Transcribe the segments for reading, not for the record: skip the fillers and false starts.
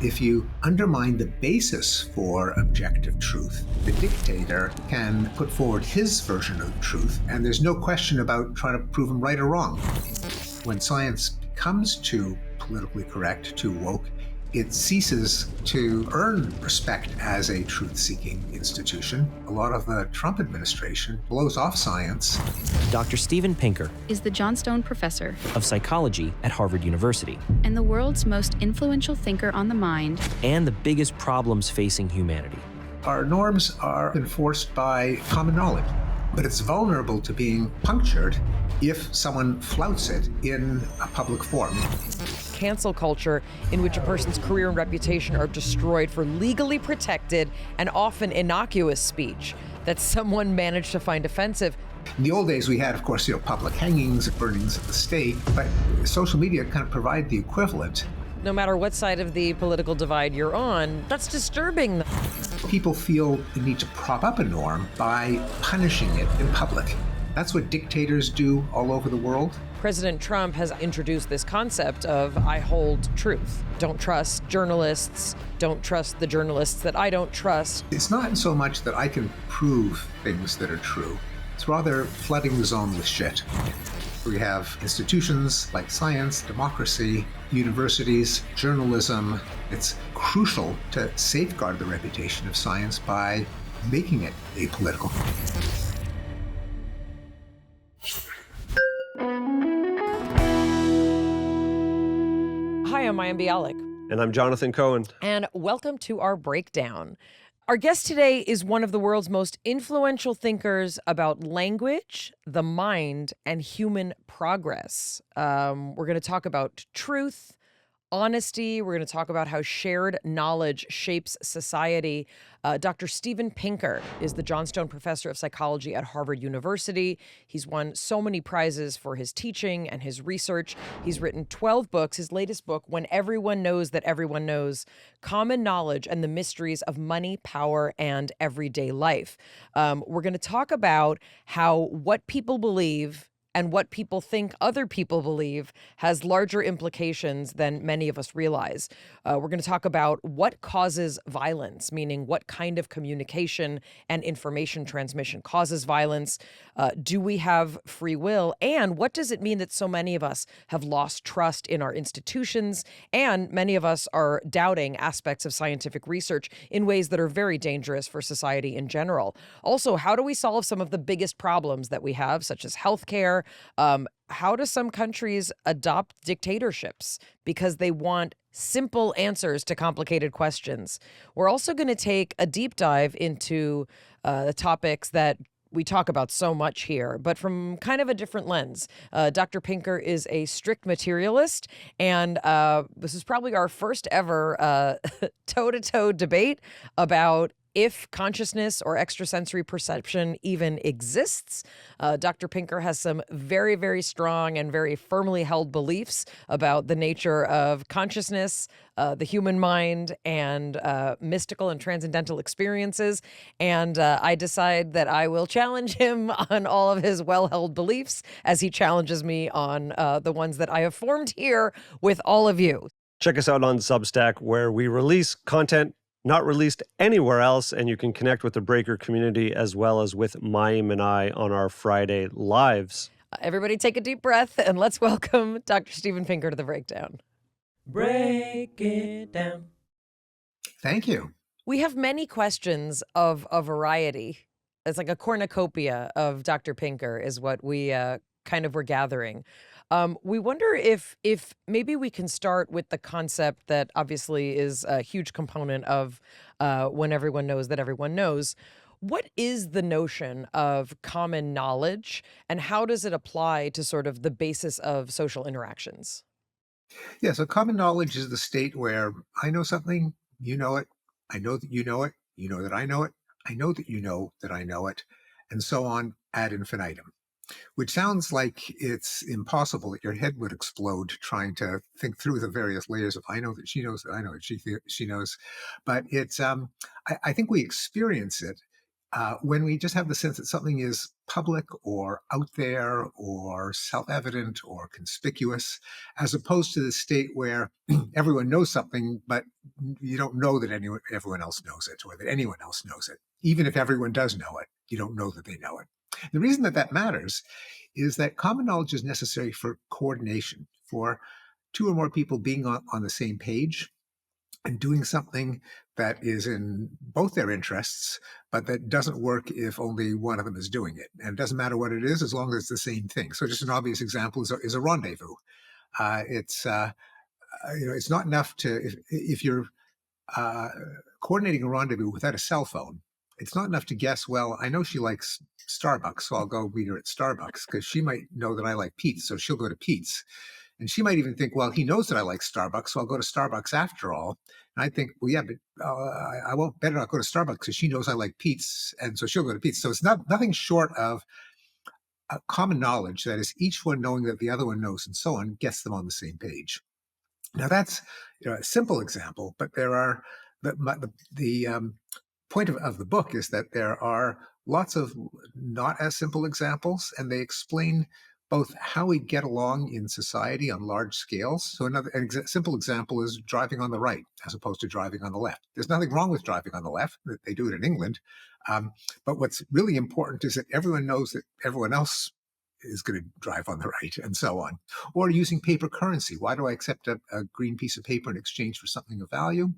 If you undermine the basis for objective truth, the dictator can put forward his version of truth, and there's no question about trying to prove him right or wrong. When science comes too politically correct, too woke, it ceases to earn respect as a truth-seeking institution. A lot of the Trump administration blows off science. Dr. Steven Pinker is the Johnstone Professor of Psychology at Harvard University and the world's most influential thinker on the mind and the biggest problems facing humanity. Our norms are enforced by common knowledge, but it's vulnerable to being punctured if someone flouts it in a public forum. Cancel culture, in which a person's career and reputation are destroyed for legally protected and often innocuous speech that someone managed to find offensive. In the old days, we had, of course, public hangings, burnings at the stake, but social media kind of provide the equivalent. No matter what side of the political divide you're on, that's disturbing them. People feel the need to prop up a norm by punishing it in public. That's what dictators do all over the world. President Trump has introduced this concept of I hold truth. Don't trust journalists. Don't trust the journalists that I don't trust. It's not so much that I can prove things that are true. It's rather flooding the zone with shit. We have institutions like science, democracy, universities, journalism. It's crucial to safeguard the reputation of science by making it apolitical. Hi, I'm Mayim Bialik. And I'm Jonathan Cohen. And welcome to our breakdown. Our guest today is one of the world's most influential thinkers about language, the mind, and human progress. We're going to talk about truth, honesty. We're going to talk about how shared knowledge shapes society. Dr. Steven Pinker is the Johnstone Professor of Psychology at Harvard University. He's won so many prizes for his teaching and his research. He's written 12 books. His latest book, When Everyone Knows That Everyone Knows, Common Knowledge and the Mysteries of Money, Power, and Everyday Life. We're going to talk about how what people believe and what people think other people believe has larger implications than many of us realize. We're going to talk about what causes violence, meaning what kind of communication and information transmission causes violence. Do we have free will? And what does it mean that so many of us have lost trust in our institutions? And many of us are doubting aspects of scientific research in ways that are very dangerous for society in general. Also, how do we solve some of the biggest problems that we have, such as healthcare? How do some countries adopt dictatorships because they want simple answers to complicated questions? We're also going to take a deep dive into the topics that we talk about so much here, but from kind of a different lens. Dr. Pinker is a strict materialist, and this is probably our first ever toe-to-toe debate about if consciousness or extrasensory perception even exists. Dr. Pinker has some very, very strong and very firmly held beliefs about the nature of consciousness, the human mind, and mystical and transcendental experiences. And I decide that I will challenge him on all of his well-held beliefs as he challenges me on the ones that I have formed here with all of you. Check us out on Substack, where we release content not released anywhere else, and you can connect with the Breaker community as well as with Mayim and I on our Friday lives. Everybody take a deep breath, and let's welcome Dr. Steven Pinker to the Breakdown. Break it down. Thank you. We have many questions of a variety. It's like a cornucopia of Dr. Pinker is what we kind of were gathering. We wonder if maybe we can start with the concept that obviously is a huge component of when everyone knows that everyone knows. What is the notion of common knowledge, and how does it apply to sort of the basis of social interactions? Yeah, so common knowledge is the state where I know something, you know it, I know that you know it, you know that I know it, I know that you know that I know it, and so on ad infinitum. Which sounds like it's impossible, that your head would explode trying to think through the various layers of I know that she knows that I know that she knows. But it's I think we experience it when we just have the sense that something is public or out there or self-evident or conspicuous, as opposed to the state where everyone knows something, but you don't know that everyone else knows it or that anyone else knows it. Even if everyone does know it, you don't know that they know it. The reason that that matters is that common knowledge is necessary for coordination, for two or more people being on the same page and doing something that is in both their interests, but that doesn't work if only one of them is doing it. And it doesn't matter what it is, as long as it's the same thing. So just an obvious example is a rendezvous. It's not enough if you're coordinating a rendezvous without a cell phone, it's not enough to guess, well, I know she likes Starbucks, so I'll go meet her at Starbucks, because she might know that I like Pete's, so she'll go to Pete's. And she might even think, well, he knows that I like Starbucks, so I'll go to Starbucks after all. And I think, well, yeah, but I won't better not go to Starbucks because she knows I like Pete's, and so she'll go to Pete's. So it's nothing short of a common knowledge, that is, each one knowing that the other one knows, and so on, gets them on the same page. Now that's a simple example, but there are the point of the book is that there are lots of not as simple examples, and they explain both how we get along in society on large scales. So simple example is driving on the right as opposed to driving on the left. There's nothing wrong with driving on the left. They do it in England. But what's really important is that everyone knows that everyone else is going to drive on the right, and so on. Or using paper currency. Why do I accept a green piece of paper in exchange for something of value?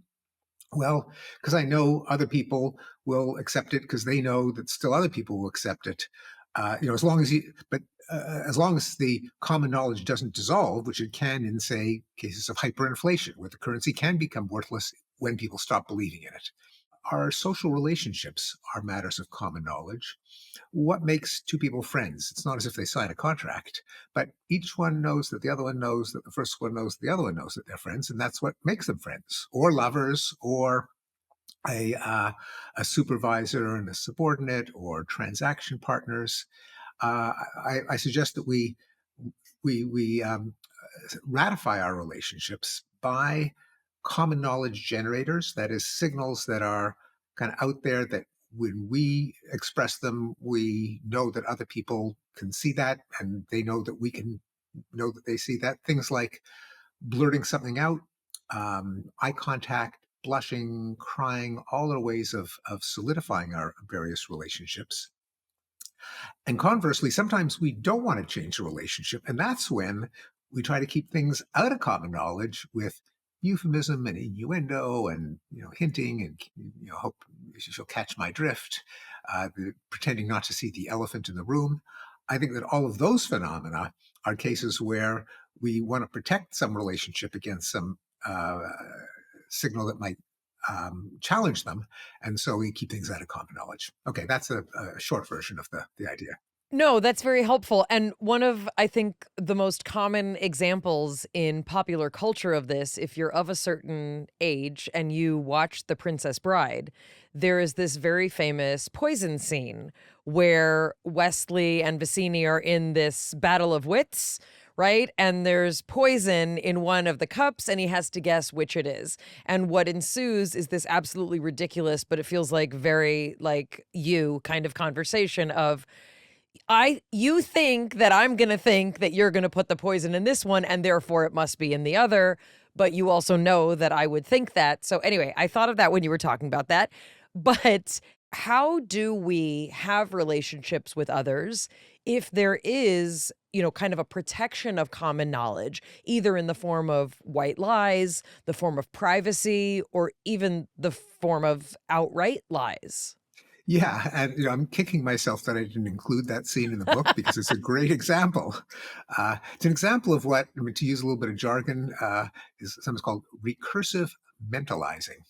Well, because I know other people will accept it because they know that still other people will accept it. As long as the common knowledge doesn't dissolve, which it can in, say, cases of hyperinflation, where the currency can become worthless when people stop believing in it. Our social relationships are matters of common knowledge. What makes two people friends? It's not as if they sign a contract, but each one knows that the other one knows that the first one knows that the other one knows that they're friends, and that's what makes them friends, or lovers, or a supervisor and a subordinate, or transaction partners. I suggest that we ratify our relationships by common knowledge generators, that is, signals that are kind of out there, that when we express them, we know that other people can see that, and they know that we can know that they see that. Things like blurting something out, eye contact, blushing, crying, all are ways of solidifying our various relationships. And conversely, sometimes we don't want to change the relationship, and that's when we try to keep things out of common knowledge with euphemism and innuendo and hinting and hope she'll catch my drift, pretending not to see the elephant in the room. I think that all of those phenomena are cases where we want to protect some relationship against some signal that might challenge them, and so we keep things out of common knowledge. Okay, that's a short version of the idea. No, that's very helpful. And one of, I think, the most common examples in popular culture of this, if you're of a certain age and you watch The Princess Bride, there is this very famous poison scene where Wesley and Vicini are in this battle of wits, right? And there's poison in one of the cups, and he has to guess which it is. And what ensues is this absolutely ridiculous, but it feels like very like you kind of conversation of, you think that I'm going to think that you're going to put the poison in this one, and therefore it must be in the other. But you also know that I would think that. So anyway, I thought of that when you were talking about that. But how do we have relationships with others if there is, kind of a protection of common knowledge, either in the form of white lies, the form of privacy, or even the form of outright lies? Yeah, and I'm kicking myself that I didn't include that scene in the book because it's a great example. It's an example of what, to use a little bit of jargon, is something called recursive mentalizing.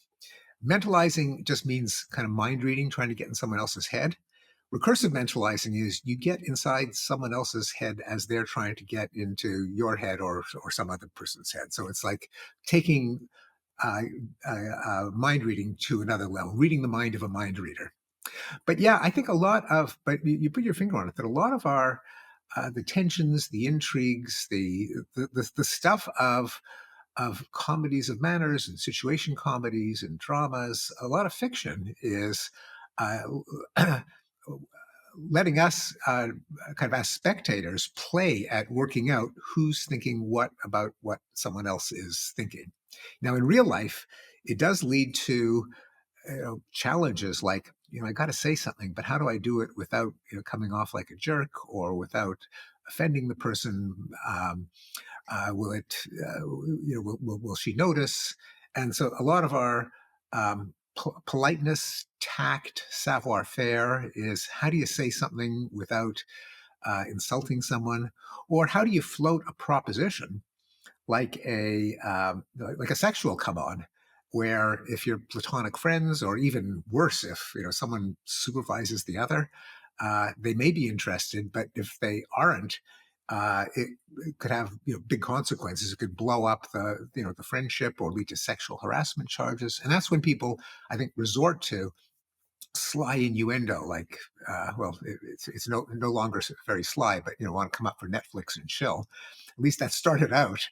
Mentalizing just means kind of mind reading, trying to get in someone else's head. Recursive mentalizing is you get inside someone else's head as they're trying to get into your head or some other person's head. So it's like taking mind reading to another level, reading the mind of a mind reader. But yeah, I think but you put your finger on it, that a lot of our, the tensions, the intrigues, the stuff of comedies of manners and situation comedies and dramas, a lot of fiction is letting us kind of as spectators play at working out who's thinking what about what someone else is thinking. Now, in real life, it does lead to challenges like, I got to say something, but how do I do it without coming off like a jerk or without offending the person? Will it, will she notice? And so a lot of our politeness, tact, savoir-faire is how do you say something without insulting someone, or how do you float a proposition like a sexual come on, where if you're platonic friends, or even worse, if someone supervises the other, they may be interested, but if they aren't, it could have big consequences. It could blow up the friendship or lead to sexual harassment charges, and that's when people, I think, resort to sly innuendo, like, it's no longer very sly, but want to come up for Netflix and chill. At least that started out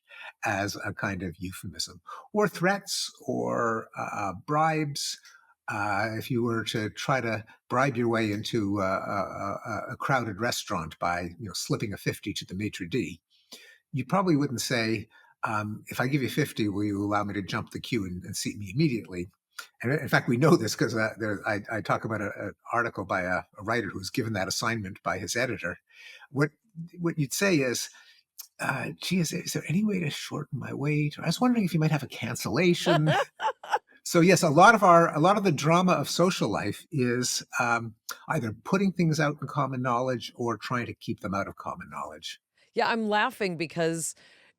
as a kind of euphemism, or threats, or bribes. If you were to try to bribe your way into a crowded restaurant by slipping a 50 to the maitre d', you probably wouldn't say, if I give you 50, will you allow me to jump the queue and seat me immediately? And in fact, we know this because I talk about an article by a writer who was given that assignment by his editor. What you'd say is, gee, is there any way to shorten my wait? Or I was wondering if you might have a cancellation. So yes, a lot of the drama of social life is either putting things out in common knowledge or trying to keep them out of common knowledge. Yeah, I'm laughing because,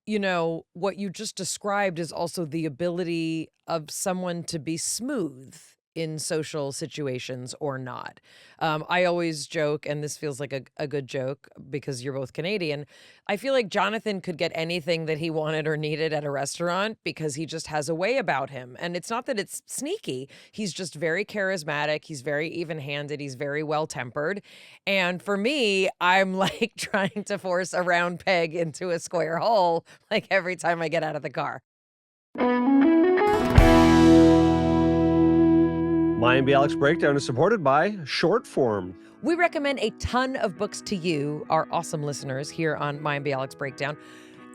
what you just described is also the ability of someone to be smooth in social situations or not. I always joke, and this feels like a good joke because you're both Canadian. I feel like Jonathan could get anything that he wanted or needed at a restaurant because he just has a way about him. And it's not that it's sneaky. He's just very charismatic. He's very even-handed. He's very well-tempered. And for me, I'm like trying to force a round peg into a square hole like every time I get out of the car. Mayim Bialik's Breakdown is supported by Short Form. We recommend a ton of books to you, our awesome listeners, here on Mayim Bialik's Breakdown.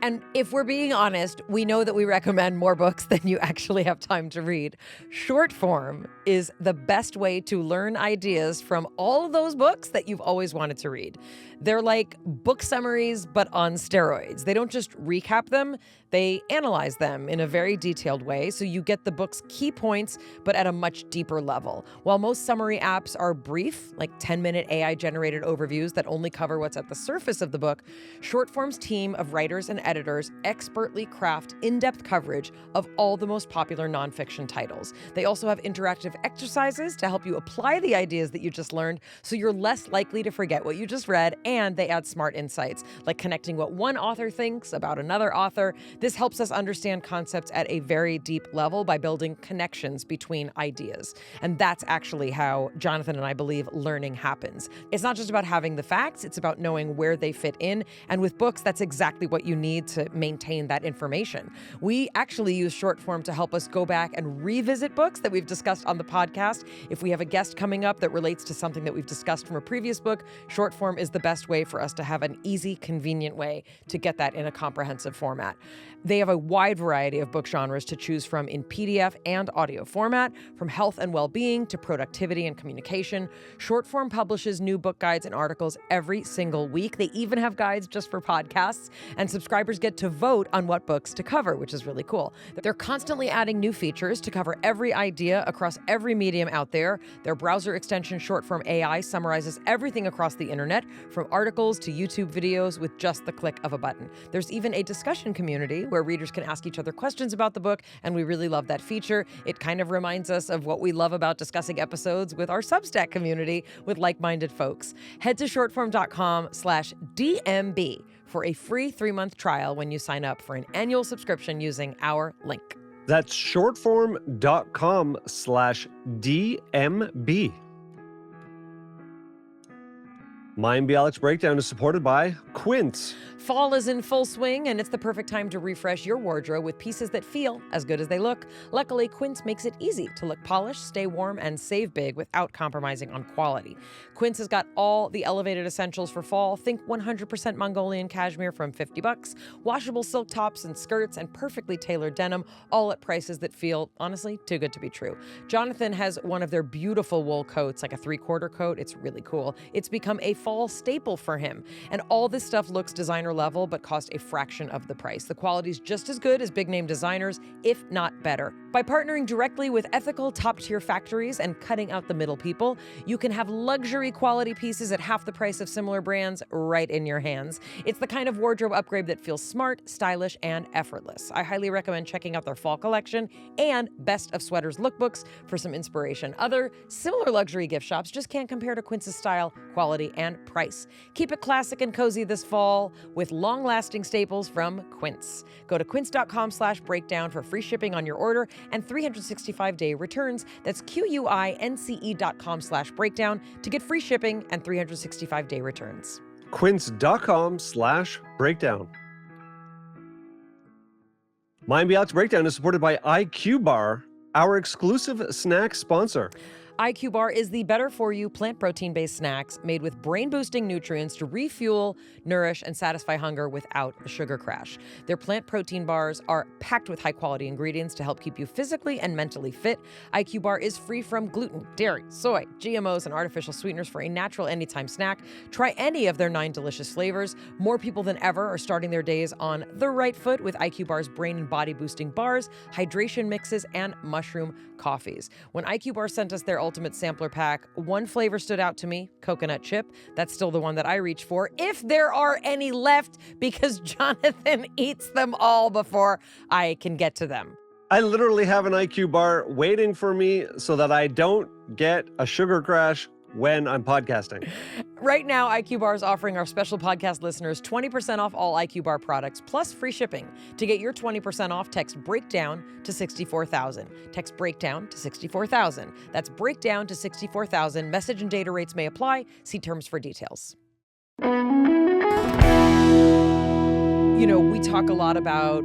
And if we're being honest, we know that we recommend more books than you actually have time to read. Short form is the best way to learn ideas from all of those books that you've always wanted to read. They're like book summaries, but on steroids. They don't just recap them, they analyze them in a very detailed way, so you get the book's key points, but at a much deeper level. While most summary apps are brief, like 10-minute AI-generated overviews that only cover what's at the surface of the book, Shortform's team of writers and editors expertly craft in-depth coverage of all the most popular nonfiction titles. They also have interactive exercises to help you apply the ideas that you just learned, so you're less likely to forget what you just read, and they add smart insights, like connecting what one author thinks about another author. This helps us understand concepts at a very deep level by building connections between ideas. And that's actually how Jonathan and I believe learning happens. It's not just about having the facts, it's about knowing where they fit in. And with books, that's exactly what you need to maintain that information. We actually use short form to help us go back and revisit books that we've discussed on the podcast. If we have a guest coming up that relates to something that we've discussed from a previous book, short form is the best way for us to have an easy, convenient way to get that in a comprehensive format. They have a wide variety of book genres to choose from in PDF and audio format, from health and well-being to productivity and communication. Shortform publishes new book guides and articles every single week. They even have guides just for podcasts, and subscribers get to vote on what books to cover, which is really cool. They're constantly adding new features to cover every idea across every medium out there. Their browser extension, Shortform AI, summarizes everything across the internet, from articles to YouTube videos with just the click of a button. There's even a discussion community where readers can ask each other questions about the book, and we really love that feature. It kind of reminds us of what we love about discussing episodes with our Substack community with like-minded folks. Head to shortform.com/DMB for a free 3-month trial when you sign up for an annual subscription using our link. That's shortform.com/DMB. Mayim Bialik's breakdown is supported by Quince. Fall is in full swing, and it's the perfect time to refresh your wardrobe with pieces that feel as good as they look. Luckily, Quince makes it easy to look polished, stay warm, and save big without compromising on quality. Quince has got all the elevated essentials for fall. Think 100% Mongolian cashmere from $50, washable silk tops and skirts, and perfectly tailored denim, all at prices that feel, honestly, too good to be true. Jonathan has one of their beautiful wool coats, like a 3/4 coat. It's really cool. It's become a fall staple for him. And all this stuff looks designer level, but cost a fraction of the price. The quality's just as good as big name designers, if not better. By partnering directly with ethical top-tier factories and cutting out the middle people, you can have luxury quality pieces at half the price of similar brands right in your hands. It's the kind of wardrobe upgrade that feels smart, stylish, and effortless. I highly recommend checking out their fall collection and Best of Sweaters lookbooks for some inspiration. Other similar luxury gift shops just can't compare to Quince's style, quality, and price. Keep it classic and cozy this fall with long-lasting staples from Quince. Go to quince.com/breakdown for free shipping on your order and 365-day returns. That's QUINCE.com/breakdown to get free shipping and 365-day returns. Quince.com/breakdown. Mayim Bialik's breakdown is supported by IQ Bar, our exclusive snack sponsor. IQ Bar is the better-for-you plant protein-based snacks made with brain-boosting nutrients to refuel, nourish, and satisfy hunger without the sugar crash. Their plant protein bars are packed with high-quality ingredients to help keep you physically and mentally fit. IQ Bar is free from gluten, dairy, soy, GMOs, and artificial sweeteners for a natural anytime snack. Try any of their 9 delicious flavors. More people than ever are starting their days on the right foot with IQ Bar's brain and body-boosting bars, hydration mixes, and mushroom coffees. When IQ Bar sent us their ultimate sampler pack, one flavor stood out to me, coconut chip. That's still the one that I reach for, if there are any left, because Jonathan eats them all before I can get to them. I literally have an IQ Bar waiting for me so that I don't get a sugar crash when I'm podcasting. Right now, IQ Bar is offering our special podcast listeners 20% off all IQ Bar products plus free shipping. To get your 20% off, text BREAKDOWN to 64,000. Text BREAKDOWN to 64,000. That's BREAKDOWN to 64,000. Message and data rates may apply. See terms for details. You know, we talk a lot about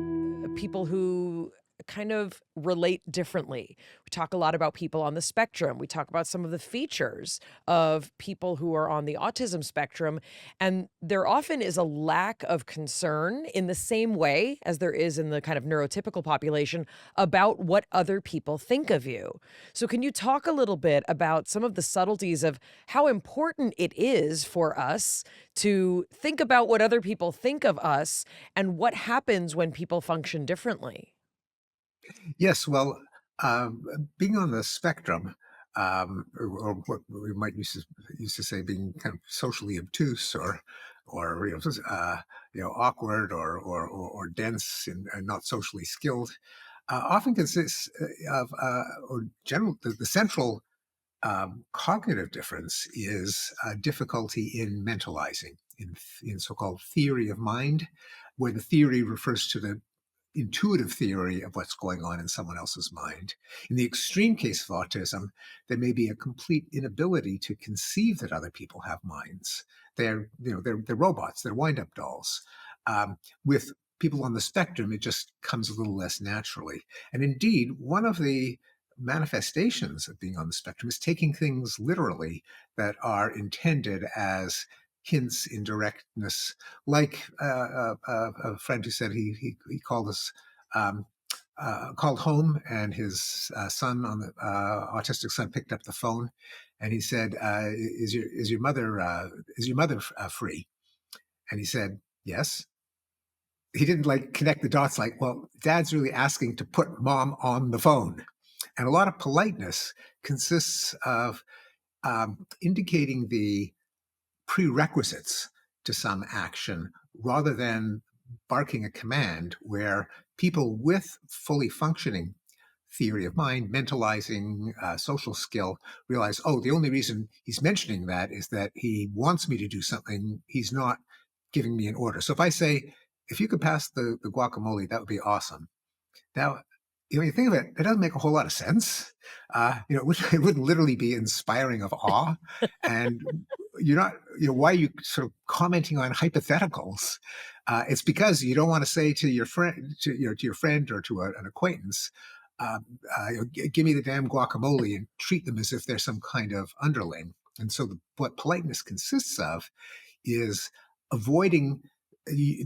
people who kind of relate differently. We talk a lot about people on the spectrum. We talk about some of the features of people who are on the autism spectrum. And there often is a lack of concern in the same way as there is in the kind of neurotypical population about what other people think of you. So can you talk a little bit about some of the subtleties of how important it is for us to think about what other people think of us and what happens when people function differently? Yes, well, being on the spectrum, or what we might used to say being kind of socially obtuse, or awkward, or dense and not socially skilled, often consists of or general the central cognitive difference is difficulty in mentalizing, in so-called theory of mind, where the theory refers to the intuitive theory of what's going on in someone else's mind. In the extreme case of autism, there may be a complete inability to conceive that other people have minds. They're robots, they're wind-up dolls. With people on the spectrum, it just comes a little less naturally. And indeed, one of the manifestations of being on the spectrum is taking things literally that are intended as hints, indirectness, like a friend who said he called us, called home, and his son, on the autistic son, picked up the phone, and he said, "Is your mother free?" And he said, "Yes." He didn't connect the dots, well, Dad's really asking to put Mom on the phone. And a lot of politeness consists of indicating the prerequisites to some action rather than barking a command, where people with fully functioning theory of mind, mentalizing, social skill, realize, oh, the only reason he's mentioning that is that he wants me to do something. He's not giving me an order. So if I say, if you could pass the guacamole, that would be awesome. Now, When you think of it, it doesn't make a whole lot of sense. It would literally be inspiring of awe, and you're not. Why are you sort of commenting on hypotheticals? It's because you don't want to say to your friend, to your friend or to an acquaintance, "Give me the damn guacamole," and treat them as if they're some kind of underling. And so, what politeness consists of is avoiding.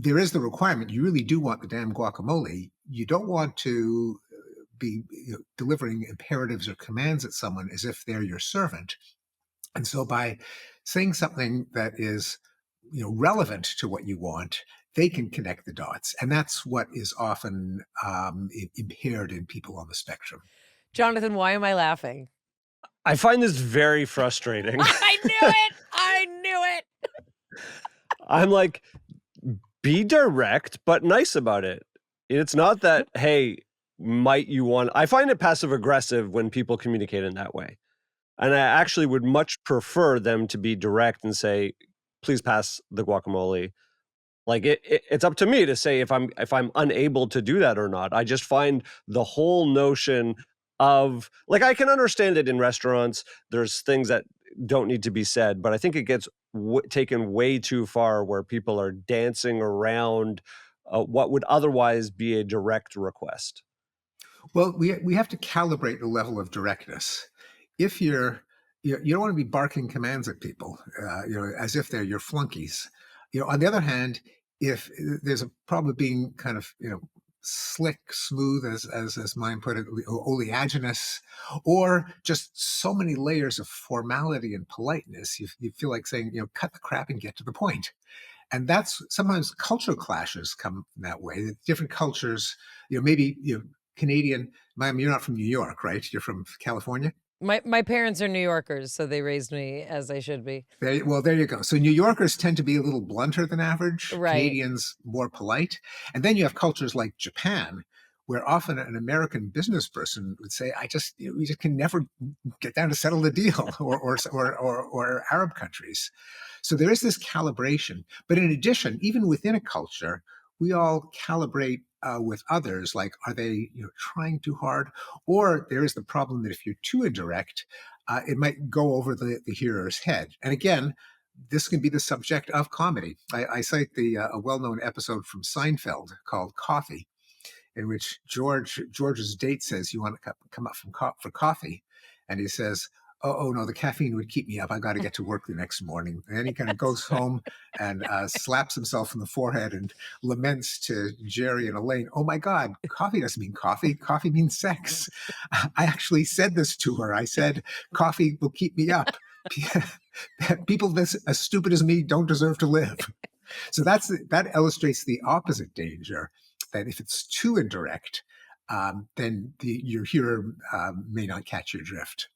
There is the requirement. You really do want the damn guacamole. You don't want to be delivering imperatives or commands at someone as if they're your servant. And so by saying something that is relevant to what you want, they can connect the dots. And that's what is often impaired in people on the spectrum. Jonathan, why am I laughing? I find this very frustrating. I knew it. I knew it. I'm like, be direct, but nice about it. It's not that, hey, might you want... I find it passive aggressive when people communicate in that way. And I actually would much prefer them to be direct and say, please pass the guacamole. Like it's up to me to say if I'm unable to do that or not. I just find the whole notion of, like, I can understand it in restaurants. There's things that don't need to be said, but I think it gets taken way too far where people are dancing around what would otherwise be a direct request. Well, we have to calibrate the level of directness. If you don't want to be barking commands at people, as if they're your flunkies. On the other hand, if there's a problem of being kind of slick, smooth, as mine put it, oleaginous, or just so many layers of formality and politeness, you feel like saying, cut the crap and get to the point. And that's sometimes cultural clashes come that way. Different cultures, maybe Canadian. Mayim, you're not from New York, right? You're from California. My parents are New Yorkers, so they raised me as I should be. There you go. So New Yorkers tend to be a little blunter than average. Right. Canadians more polite. And then you have cultures like Japan, where often an American business person would say, we just can never get down to settle the deal, or Arab countries. So there is this calibration. But in addition, even within a culture, we all calibrate with others, like, are they trying too hard? Or there is the problem that if you're too indirect, it might go over the hearer's head. And again, this can be the subject of comedy. I cite a well-known episode from Seinfeld called Coffee, in which George's date says, "You want to come up for coffee?" And he says, oh no, the caffeine would keep me up. I got to get to work the next morning. And then he kind of goes home and slaps himself in the forehead and laments to Jerry and Elaine, "Oh my God, coffee doesn't mean coffee. Coffee means sex. I actually said this to her. I said, coffee will keep me up. People as stupid as me don't deserve to live." So that illustrates the opposite danger, that if it's too indirect, then your hearer may not catch your drift.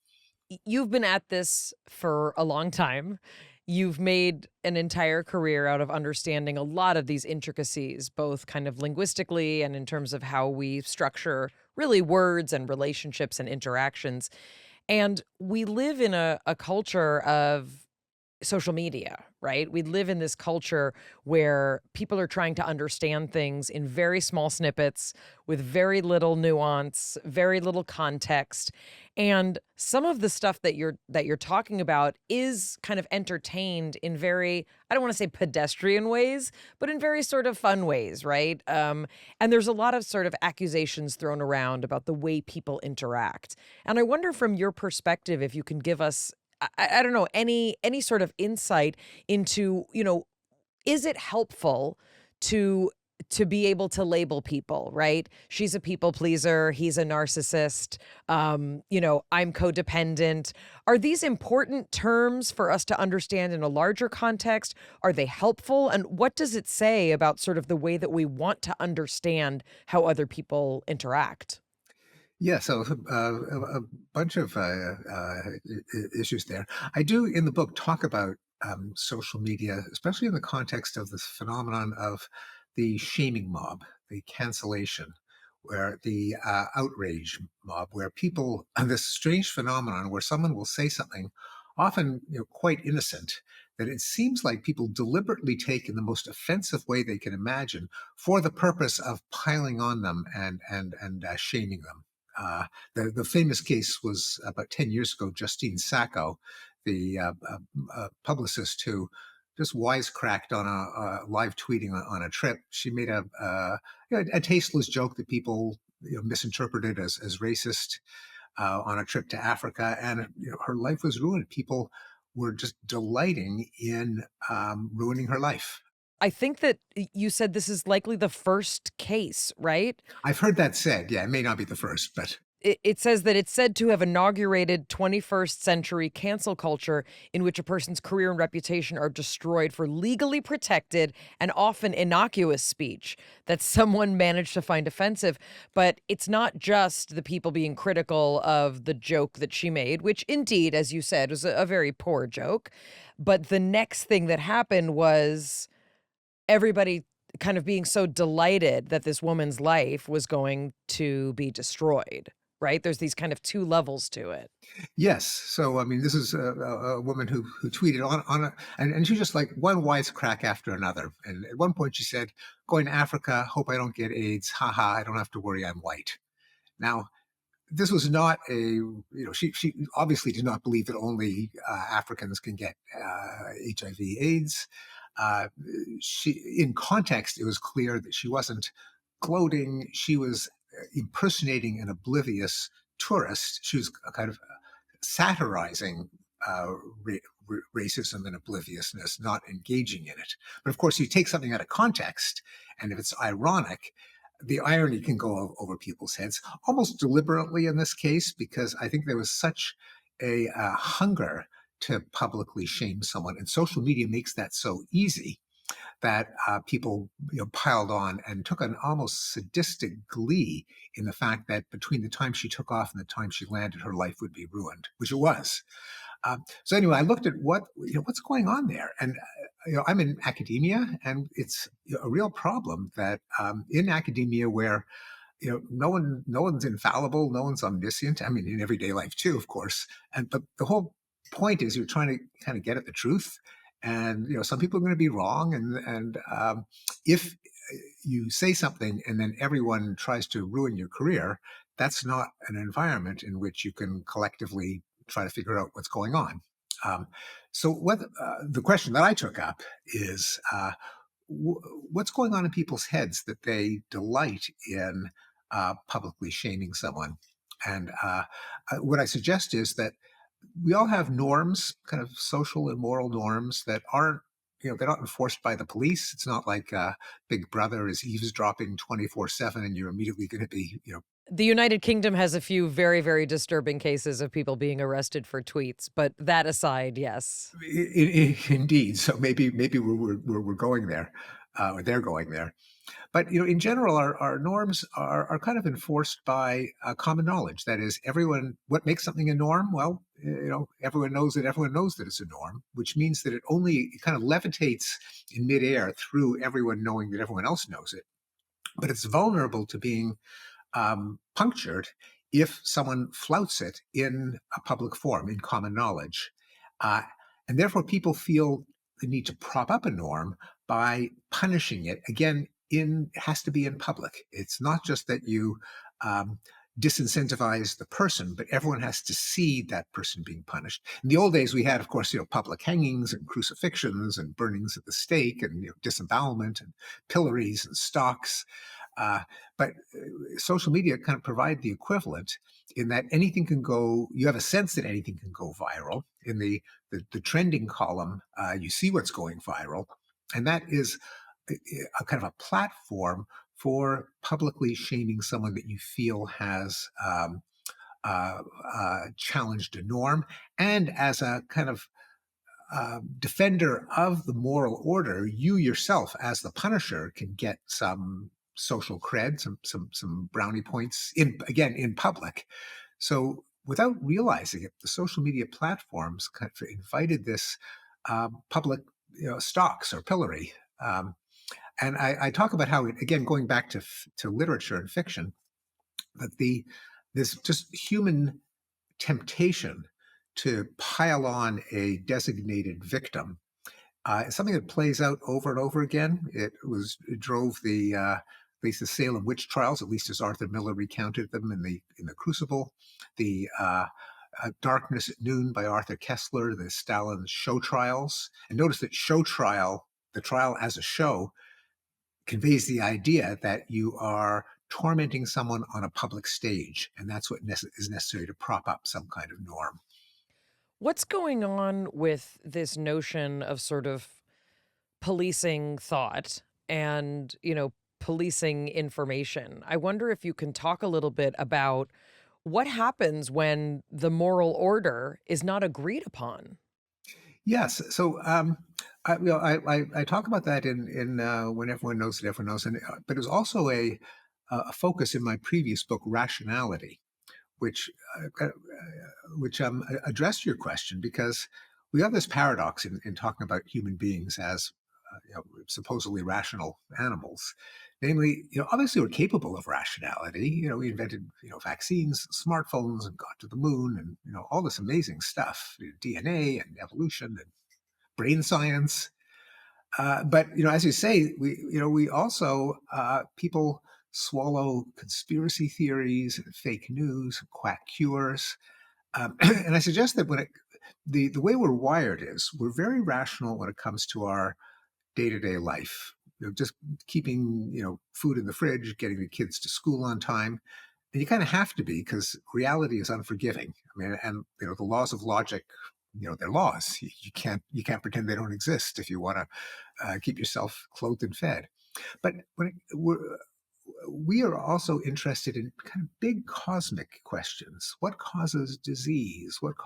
You've been at this for a long time. You've made an entire career out of understanding a lot of these intricacies, both kind of linguistically and in terms of how we structure really words and relationships and interactions. And we live in a culture of social media, right? We live in this culture where people are trying to understand things in very small snippets with very little nuance, very little context. And some of the stuff that you're talking about is kind of entertained in very, I don't want to say pedestrian ways, but in very sort of fun ways, right? And there's a lot of sort of accusations thrown around about the way people interact. And I wonder, from your perspective, if you can give us, I don't know, any sort of insight into, is it helpful to be able to label people, right? She's a people pleaser. He's a narcissist. I'm codependent. Are these important terms for us to understand in a larger context? Are they helpful? And what does it say about sort of the way that we want to understand how other people interact? Yeah, so a bunch of issues there. I do in the book talk about social media, especially in the context of this phenomenon of the shaming mob, the cancellation, where the outrage mob, where people, this strange phenomenon where someone will say something often quite innocent, that it seems like people deliberately take in the most offensive way they can imagine for the purpose of piling on them and shaming them. The famous case was about 10 years ago. Justine Sacco, the publicist who just wisecracked on a live tweeting on a trip. She made a tasteless joke that people misinterpreted as racist on a trip to Africa, and her life was ruined. People were just delighting in ruining her life. I think that you said this is likely the first case, right? I've heard that said. Yeah, it may not be the first, but It says that it's said to have inaugurated 21st century cancel culture in which a person's career and reputation are destroyed for legally protected and often innocuous speech that someone managed to find offensive. But it's not just the people being critical of the joke that she made, which indeed, as you said, was a very poor joke. But the next thing that happened was everybody kind of being so delighted that this woman's life was going to be destroyed. Right? There's these kind of two levels to it. yes. So I mean, this is a woman who tweeted and she just like one wisecrack after another. And at one point she said, "Going to Africa, hope I don't get AIDS. Haha, I don't have to worry, I'm white." Now, this was not she obviously did not believe that only Africans can get HIV/AIDS. In context, it was clear that she wasn't gloating. She was impersonating an oblivious tourist. She was kind of satirizing racism and obliviousness, not engaging in it. But of course, you take something out of context, and if it's ironic, the irony can go over people's heads, almost deliberately in this case, because I think there was such a hunger to publicly shame someone, and social media makes that so easy that people piled on and took an almost sadistic glee in the fact that between the time she took off and the time she landed, her life would be ruined, which it was. So anyway, I looked at what's going on there, and I'm in academia, and it's a real problem that in academia where no one's infallible, no one's omniscient. I mean, in everyday life too, of course. But the whole point is you're trying to kind of get at the truth. And some people are going to be wrong, and if you say something and then everyone tries to ruin your career, that's not an environment in which you can collectively try to figure out what's going on. So the question that I took up is what's going on in people's heads that they delight in publicly shaming someone. And what I suggest is that we all have norms, kind of social and moral norms that aren't, they're not enforced by the police. It's not like Big Brother is eavesdropping 24/7 and you're immediately going to be, The United Kingdom has a few very, very disturbing cases of people being arrested for tweets, but that aside, yes. Indeed. So maybe we're going there, or they're going there. But in general, our norms are kind of enforced by common knowledge. That is, what makes something a norm? Well, everyone knows that it's a norm, which means that it kind of levitates in midair through everyone knowing that everyone else knows it. But it's vulnerable to being punctured if someone flouts it in a public forum, in common knowledge. And therefore, people feel the need to prop up a norm by punishing it. Again, it has to be in public. It's not just that you disincentivize the person, but everyone has to see that person being punished. In the old days, we had, of course, public hangings and crucifixions and burnings at the stake and disembowelment and pillories and stocks. But social media kind of provide the equivalent in that anything can go. You have a sense that anything can go viral. In the trending column, you see what's going viral, and that is a kind of a platform for publicly shaming someone that you feel has challenged a norm, and as a kind of defender of the moral order, you yourself, as the punisher, can get some social cred, some brownie points in public. So without realizing it, the social media platforms kind of invited this public stocks or pillory. And I talk about how, again, going back to literature and fiction, that this just human temptation to pile on a designated victim It's something that plays out over and over again. It drove at least the Salem witch trials, at least as Arthur Miller recounted them in the Crucible, the Darkness at Noon by Arthur Kessler, the Stalin show trials. And notice that the trial as a show, conveys the idea that you are tormenting someone on a public stage, and that's what is necessary to prop up some kind of norm. What's going on with this notion of sort of policing thought and, policing information? I wonder if you can talk a little bit about what happens when the moral order is not agreed upon. Yes. So I talk about that in When Everyone Knows That Everyone Knows, but it was also a focus in my previous book, Rationality, which addressed your question, because we have this paradox in talking about human beings as supposedly rational animals. Namely, obviously we're capable of rationality. We invented vaccines, smartphones, and got to the moon, and all this amazing stuff, DNA and evolution and brain science. But as you say, we also people swallow conspiracy theories and fake news, quack cures, and I suggest that the way we're wired is we're very rational when it comes to our day-to-day life. Just keeping food in the fridge, getting the kids to school on time, and you kind of have to be, because reality is unforgiving. I mean, and the laws of logic, they're laws. You can't pretend they don't exist if you want to keep yourself clothed and fed. But we are also interested in kind of big cosmic questions. What causes disease? What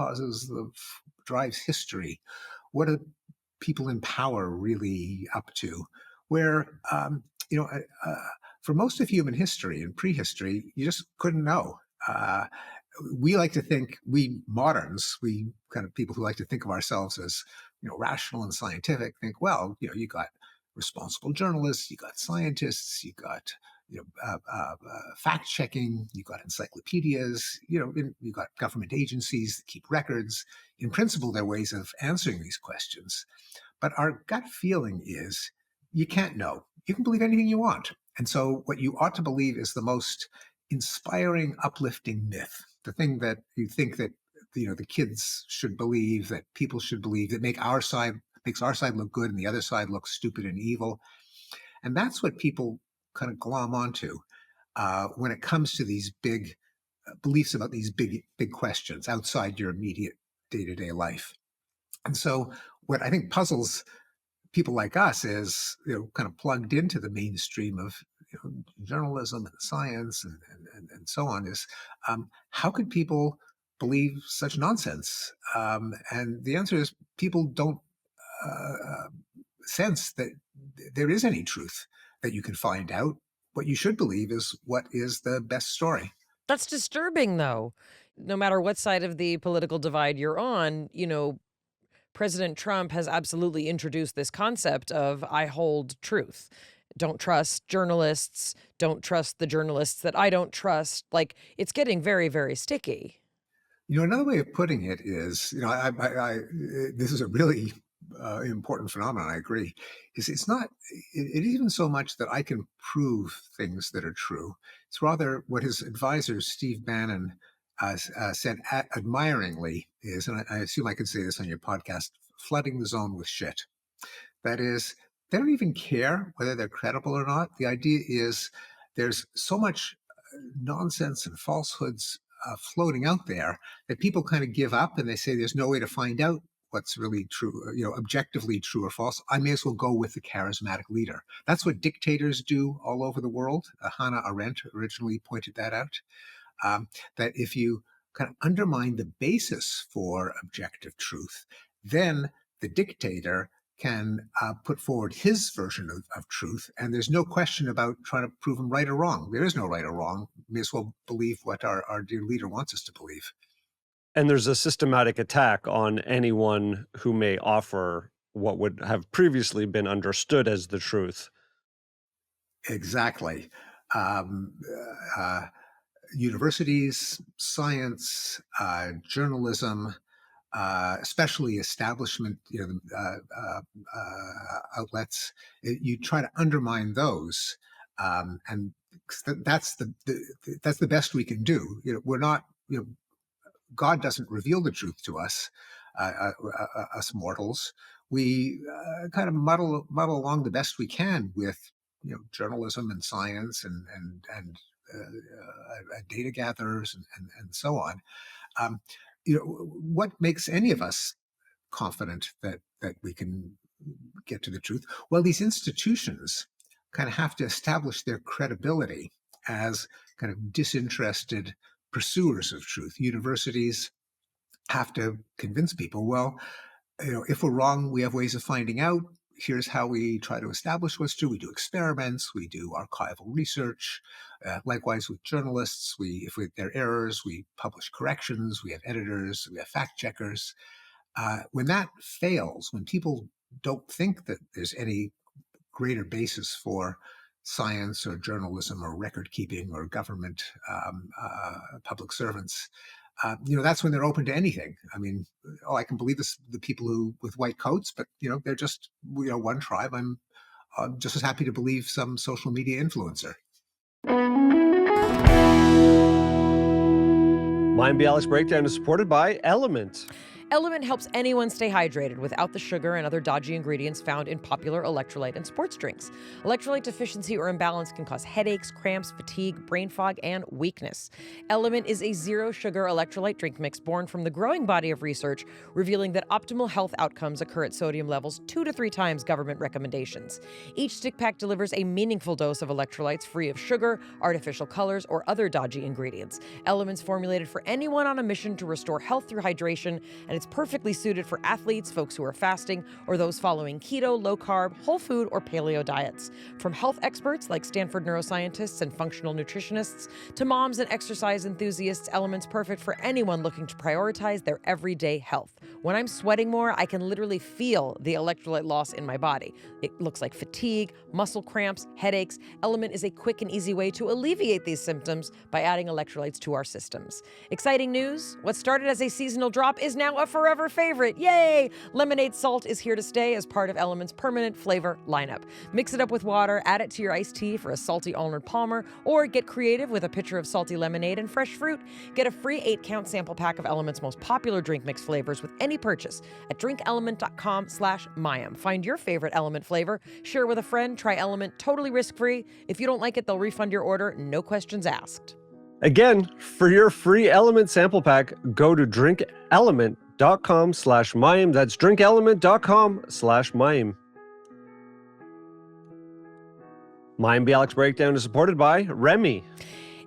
drives history? What are people in power really up to? Where for most of human history and prehistory, you just couldn't know. We like to think, we moderns, we kind of people who like to think of ourselves as rational and scientific, think, well, you got responsible journalists, you got scientists, you got fact checking, you got encyclopedias, you got government agencies that keep records. In principle, there are ways of answering these questions, but our gut feeling is you can't know. You can believe anything you want. And so what you ought to believe is the most inspiring, uplifting myth, the thing that you think that the kids should believe, that people should believe, that makes our side look good and the other side looks stupid and evil. And that's what people kind of glom onto when it comes to these big beliefs about these big questions outside your immediate day-to-day life. And so what I think puzzles people like us is kind of plugged into the mainstream of journalism and science and so on, is how could people believe such nonsense? And the answer is people don't sense that there is any truth that you can find out. What you should believe is what is the best story. That's disturbing, though. No matter what side of the political divide you're on, President Trump has absolutely introduced this concept of I hold truth. Don't trust journalists. Don't trust the journalists that I don't trust. Like, it's getting very, very sticky. Another way of putting it is, this is a really important phenomenon. I agree. It's not. It isn't so much that I can prove things that are true. It's rather what his advisor Steve Bannon said admiringly is, and I assume I can say this on your podcast, flooding the zone with shit. That is, they don't even care whether they're credible or not. The idea is there's so much nonsense and falsehoods floating out there that people kind of give up, and they say there's no way to find out what's really true, objectively true or false. I may as well go with the charismatic leader. That's what dictators do all over the world. Hannah Arendt originally pointed that out. That if you kind of undermine the basis for objective truth, then the dictator can put forward his version of truth, and there's no question about trying to prove him right or wrong. There is no right or wrong. We may as well believe what our dear leader wants us to believe. And there's a systematic attack on anyone who may offer what would have previously been understood as the truth. Exactly. Universities, science, journalism, especially establishment, outlets. You try to undermine those, and that's the best we can do. We're not. God doesn't reveal the truth to us, us mortals. We kind of muddle along the best we can with journalism and science and data gatherers and so on. Um, what makes any of us confident that we can get to the truth? Well, these institutions kind of have to establish their credibility as kind of disinterested pursuers of truth. Universities have to convince people, well, if we're wrong, we have ways of finding out. Here's how we try to establish what's true. We do experiments, we do archival research. Likewise with journalists, if there are errors, we publish corrections, we have editors, we have fact checkers. When that fails, when people don't think that there's any greater basis for science or journalism or record keeping or government public servants, that's when they're open to anything. I mean, I can believe this, the people who with white coats, but they're just one tribe. I'm just as happy to believe some social media influencer. Mayim Bialik's breakdown is supported by Element. Element helps anyone stay hydrated without the sugar and other dodgy ingredients found in popular electrolyte and sports drinks. Electrolyte deficiency or imbalance can cause headaches, cramps, fatigue, brain fog, and weakness. Element is a zero-sugar electrolyte drink mix born from the growing body of research revealing that optimal health outcomes occur at sodium levels 2 to 3 times government recommendations. Each stick pack delivers a meaningful dose of electrolytes free of sugar, artificial colors, or other dodgy ingredients. Element's formulated for anyone on a mission to restore health through hydration, and it's perfectly suited for athletes, folks who are fasting, or those following keto, low-carb, whole food, or paleo diets. From health experts like Stanford neuroscientists and functional nutritionists to moms and exercise enthusiasts, Element's perfect for anyone looking to prioritize their everyday health. When I'm sweating more, I can literally feel the electrolyte loss in my body. It looks like fatigue, muscle cramps, headaches. Element is a quick and easy way to alleviate these symptoms by adding electrolytes to our systems. Exciting news! What started as a seasonal drop is now a forever favorite. Yay! Lemonade salt is here to stay as part of Element's permanent flavor lineup. Mix it up with water, add it to your iced tea for a salty Arnold Palmer, or get creative with a pitcher of salty lemonade and fresh fruit. Get a free 8-count sample pack of Element's most popular drink mix flavors with any purchase at drinkelement.com/Mayim. Find your favorite Element flavor, share with a friend, try Element totally risk-free. If you don't like it, they'll refund your order, no questions asked. Again, for your free Element sample pack, go to drinkelement.com/Mayim. That's drinkelement.com/Mayim. Mayim Bialik's breakdown is supported by Remy.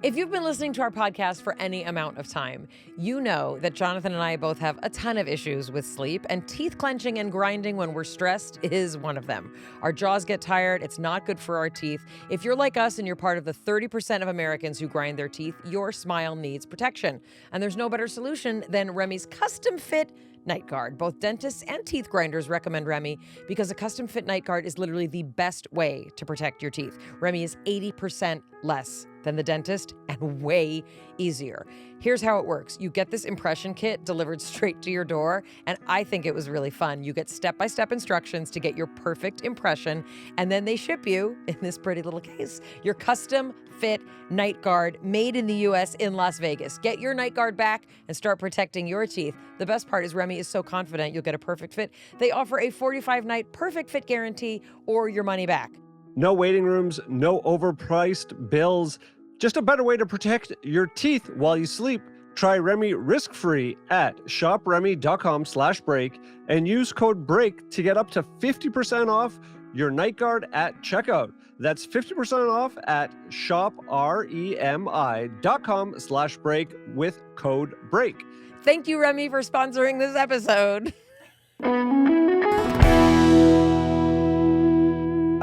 If you've been listening to our podcast for any amount of time, you know that Jonathan and I both have a ton of issues with sleep, and teeth clenching and grinding when we're stressed is one of them. Our jaws get tired. It's not good for our teeth. If you're like us and you're part of the 30% of Americans who grind their teeth, your smile needs protection. And there's no better solution than Remy's custom fit night guard. Both dentists and teeth grinders recommend Remy because a custom fit night guard is literally the best way to protect your teeth. Remy is 80% less than the dentist and way easier. Here's how it works. You get this impression kit delivered straight to your door, and I think it was really fun. You get step-by-step instructions to get your perfect impression, and then they ship you, in this pretty little case, your custom fit night guard made in the US in Las Vegas. Get your night guard back and start protecting your teeth. The best part is Remy is so confident you'll get a perfect fit. They offer a 45-night perfect fit guarantee or your money back. No waiting rooms, no overpriced bills, just a better way to protect your teeth while you sleep. Try Remy risk-free at shopremy.com/break and use code BREAK to get up to 50% off your night guard at checkout. That's 50% off at shopremi.com/break with code BREAK. Thank you, Remy, for sponsoring this episode.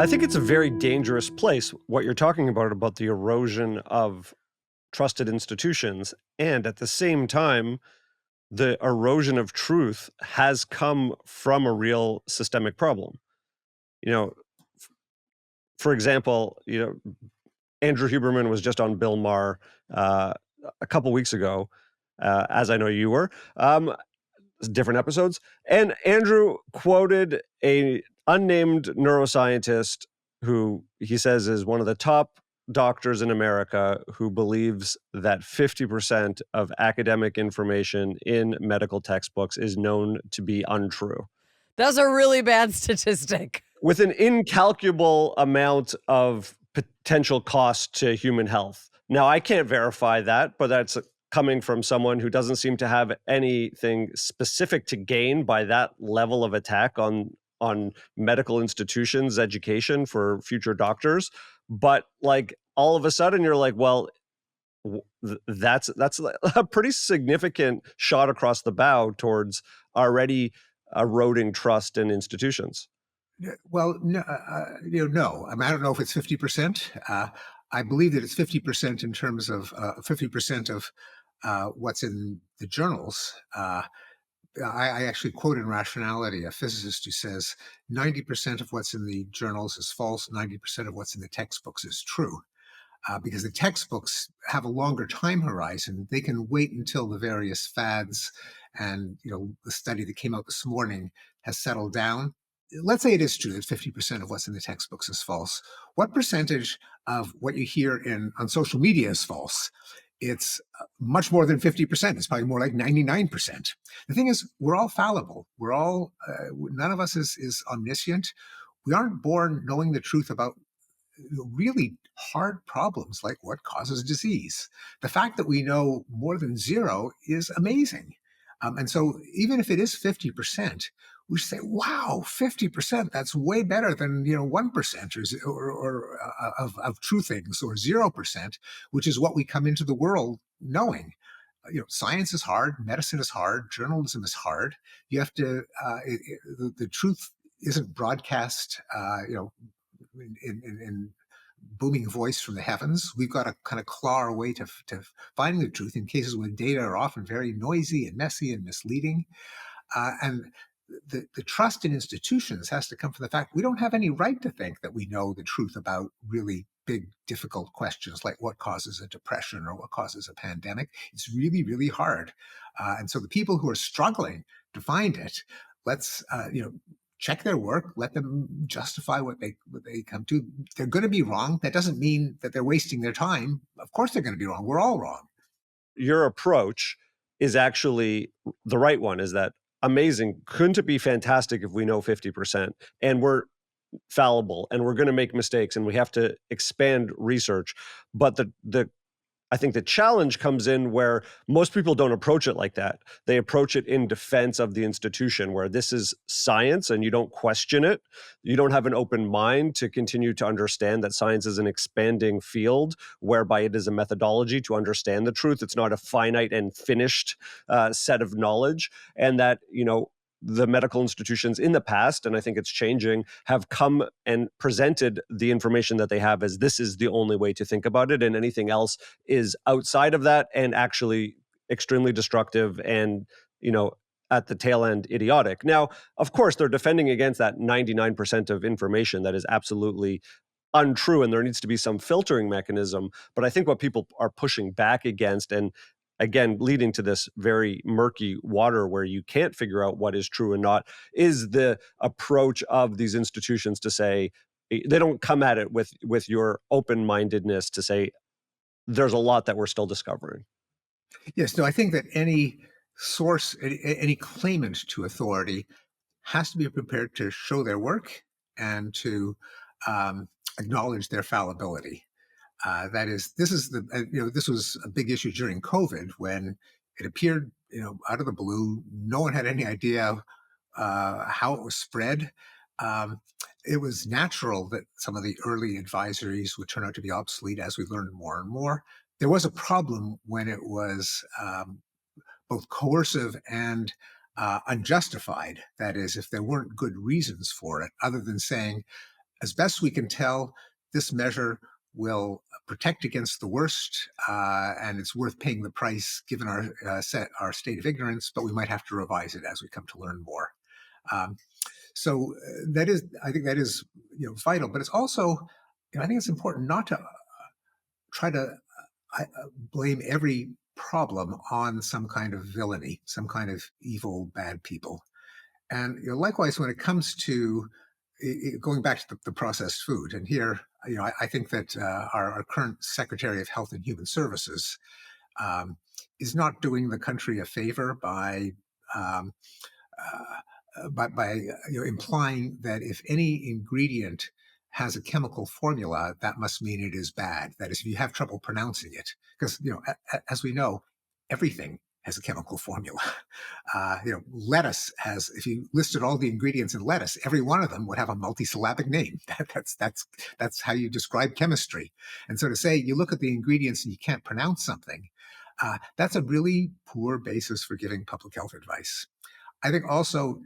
I think it's a very dangerous place, what you're talking about the erosion of trusted institutions. And at the same time, the erosion of truth has come from a real systemic problem. For example, Andrew Huberman was just on Bill Maher a couple weeks ago, as I know you were. different episodes. And Andrew quoted a unnamed neuroscientist who he says is one of the top doctors in America who believes that 50% of academic information in medical textbooks is known to be untrue. That's a really bad statistic. With an incalculable amount of potential cost to human health. Now, I can't verify that, but that's coming from someone who doesn't seem to have anything specific to gain by that level of attack on medical institutions, education for future doctors. But like all of a sudden you're like, well, that's a pretty significant shot across the bow towards already eroding trust in institutions. Well, no, no. I mean, I don't know if it's 50%. I believe that it's 50% in terms of 50% of what's in the journals. I actually quote in Rationality a physicist who says 90% of what's in the journals is false, 90% of what's in the textbooks is true. Because the textbooks have a longer time horizon. They can wait until the various fads and the study that came out this morning has settled down. Let's say it is true that 50% of what's in the textbooks is false. What percentage of what you hear on social media is false? It's much more than 50%. It's probably more like 99%. The thing is, we're all fallible. We're all, none of us is omniscient. We aren't born knowing the truth about really hard problems like what causes disease. The fact that we know more than zero is amazing. And so even if it is 50%, we say, wow, 50%, that's way better than 1% or of true things, or 0%, which is what we come into the world knowing. Science is hard, medicine is hard, journalism is hard. You have to, the truth isn't broadcast, in booming voice from the heavens. We've got to kind of claw our way to finding the truth in cases where data are often very noisy and messy and misleading. And the trust in institutions has to come from the fact we don't have any right to think that we know the truth about really big, difficult questions like what causes a depression or what causes a pandemic. It's really, really hard. And so the people who are struggling to find it, let's, check their work, let them justify what they come to. They're going to be wrong. That doesn't mean that they're wasting their time. Of course they're going to be wrong. We're all wrong. Your approach is actually the right one, is that amazing. Couldn't it be fantastic if we know 50% and we're fallible and we're going to make mistakes and we have to expand research? But I think the challenge comes in where most people don't approach it like that. They approach it in defense of the institution, where this is science and you don't question it. You don't have an open mind to continue to understand that science is an expanding field whereby it is a methodology to understand the truth. It's not a finite and finished set of knowledge. And that, the medical institutions in the past, and I think it's changing, have come and presented the information that they have as this is the only way to think about it, and anything else is outside of that and actually extremely destructive and, at the tail end, idiotic. Now, of course, they're defending against that 99% of information that is absolutely untrue, and there needs to be some filtering mechanism. But I think what people are pushing back against, and again, leading to this very murky water where you can't figure out what is true and not, is the approach of these institutions to say, they don't come at it with your open-mindedness to say, there's a lot that we're still discovering. Yes, no, I think that any source, any claimant to authority has to be prepared to show their work and to acknowledge their fallibility. This was a big issue during COVID when it appeared, out of the blue. No one had any idea how it was spread. It was natural that some of the early advisories would turn out to be obsolete as we learned more and more. There was a problem when it was both coercive and unjustified. That is, if there weren't good reasons for it, other than saying, as best we can tell, this measure will protect against the worst, and it's worth paying the price given our state of ignorance, but we might have to revise it as we come to learn more. So I think that is vital, but it's also, I think it's important not to try to blame every problem on some kind of villainy, some kind of evil, bad people. And likewise, when it comes to going back to the processed food, and here, I think that our current Secretary of Health and Human Services um, is not doing the country a favor um, by implying that if any ingredient has a chemical formula, that must mean it is bad. That is, if you have trouble pronouncing it, because as we know, everything has a chemical formula. Lettuce has, if you listed all the ingredients in lettuce, every one of them would have a multisyllabic name. That's how you describe chemistry. And so to say you look at the ingredients and you can't pronounce something, that's a really poor basis for giving public health advice. I think also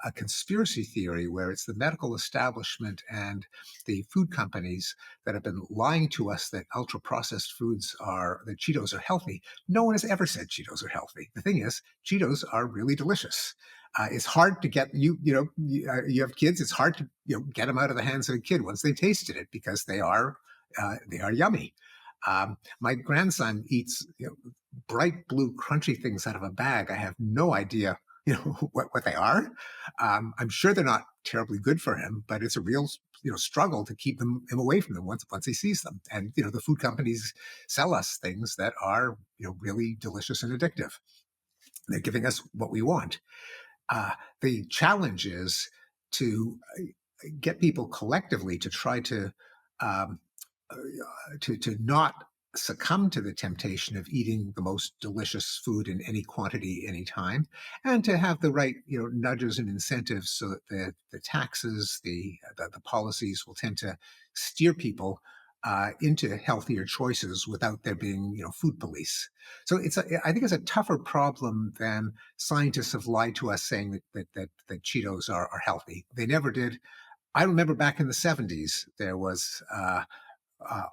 a conspiracy theory where it's the medical establishment and the food companies that have been lying to us that ultra processed foods that Cheetos are healthy. No one has ever said Cheetos are healthy. The thing is, Cheetos are really delicious. It's hard to get you have kids. It's hard to get them out of the hands of a kid once they've tasted it because they are yummy. My grandson eats bright blue crunchy things out of a bag. I have no idea what they are. I'm sure they're not terribly good for him, but it's a real struggle to keep him away from them once he sees them. And the food companies sell us things that are really delicious and addictive. They're giving us what we want. The challenge is to get people collectively to try to not succumb to the temptation of eating the most delicious food in any quantity, any time, and to have the right nudges and incentives so that the taxes, the policies will tend to steer people into healthier choices without there being food police. So I think it's a tougher problem than scientists have lied to us saying that Cheetos are healthy. They never did. I remember back in the 70s there was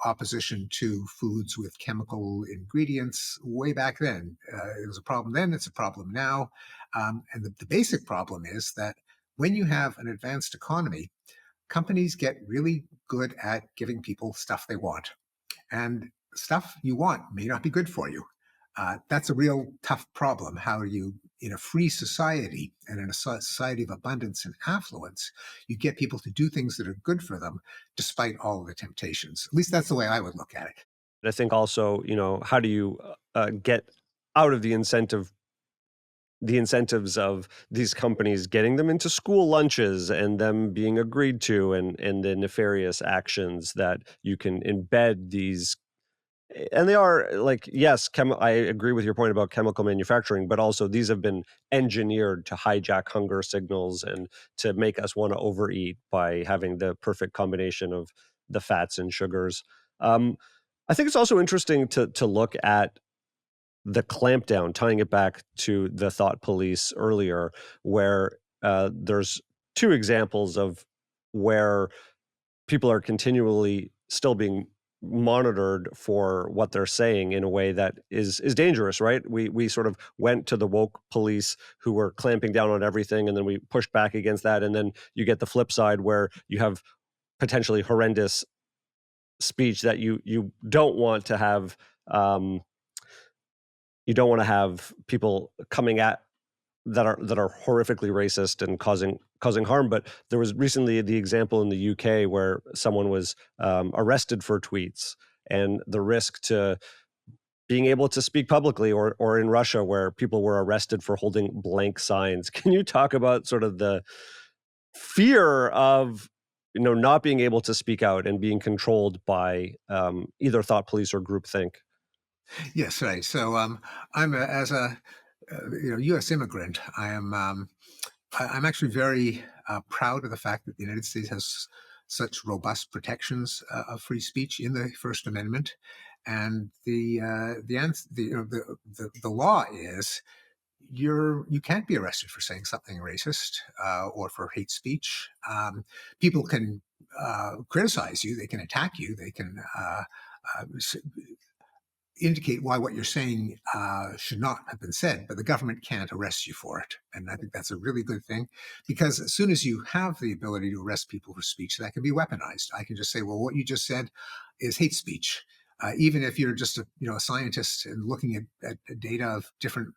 opposition to foods with chemical ingredients way back then. It was a problem then, it's a problem now. And the basic problem is that when you have an advanced economy, companies get really good at giving people stuff they want. And stuff you want may not be good for you. That's a real tough problem. How you, in a free society and in a society of abundance and affluence, you get people to do things that are good for them despite all of the temptations. At least that's the way I would look at it. I think also, how do you get out of the incentives of these companies getting them into school lunches and them being agreed to and the nefarious actions that you can embed these. And they are like, yes, I agree with your point about chemical manufacturing, but also these have been engineered to hijack hunger signals and to make us want to overeat by having the perfect combination of the fats and sugars. I think it's also interesting to look at the clampdown, tying it back to the thought police earlier, where there's two examples of where people are continually still being monitored for what they're saying in a way that is dangerous, right? We sort of went to the woke police who were clamping down on everything, and then we pushed back against that, and then you get the flip side where you have potentially horrendous speech that you don't want to have. You don't want to have people coming at that are horrifically racist and causing harm. But there was recently the example in the UK where someone was arrested for tweets, and the risk to being able to speak publicly, or in Russia where people were arrested for holding blank signs. Can you talk about sort of the fear of not being able to speak out and being controlled by either thought police or groupthink? Yes, right. So as a U.S. immigrant, I'm actually very proud of the fact that the United States has such robust protections of free speech in the First Amendment, and the law is you can't be arrested for saying something racist or for hate speech. People can criticize you, they can attack you, they can indicate why what you're saying should not have been said, but the government can't arrest you for it. And I think that's a really good thing, because as soon as you have the ability to arrest people for speech, that can be weaponized. I can just say, well, what you just said is hate speech. Even if you're just a scientist and looking at data of different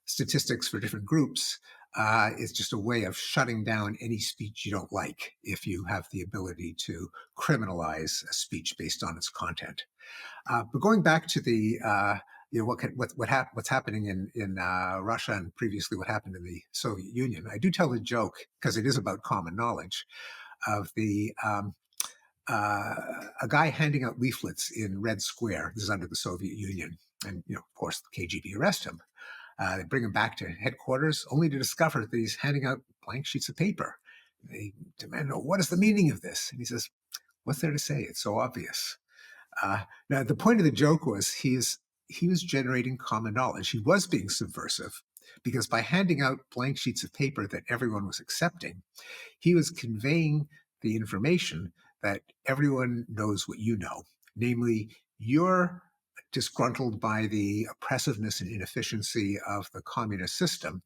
statistics for different groups, it's just a way of shutting down any speech you don't like if you have the ability to criminalize a speech based on its content. But going back to the what's happening in Russia and previously what happened in the Soviet Union, I do tell the joke because it is about common knowledge of a guy handing out leaflets in Red Square. This is under the Soviet Union, and of course the KGB arrest him. They bring him back to headquarters, only to discover that he's handing out blank sheets of paper. They demand, what is the meaning of this? And he says, what's there to say? It's so obvious. Now, the point of the joke was he was generating common knowledge. He was being subversive because by handing out blank sheets of paper that everyone was accepting, he was conveying the information that everyone knows what you know, namely, you're disgruntled by the oppressiveness and inefficiency of the communist system.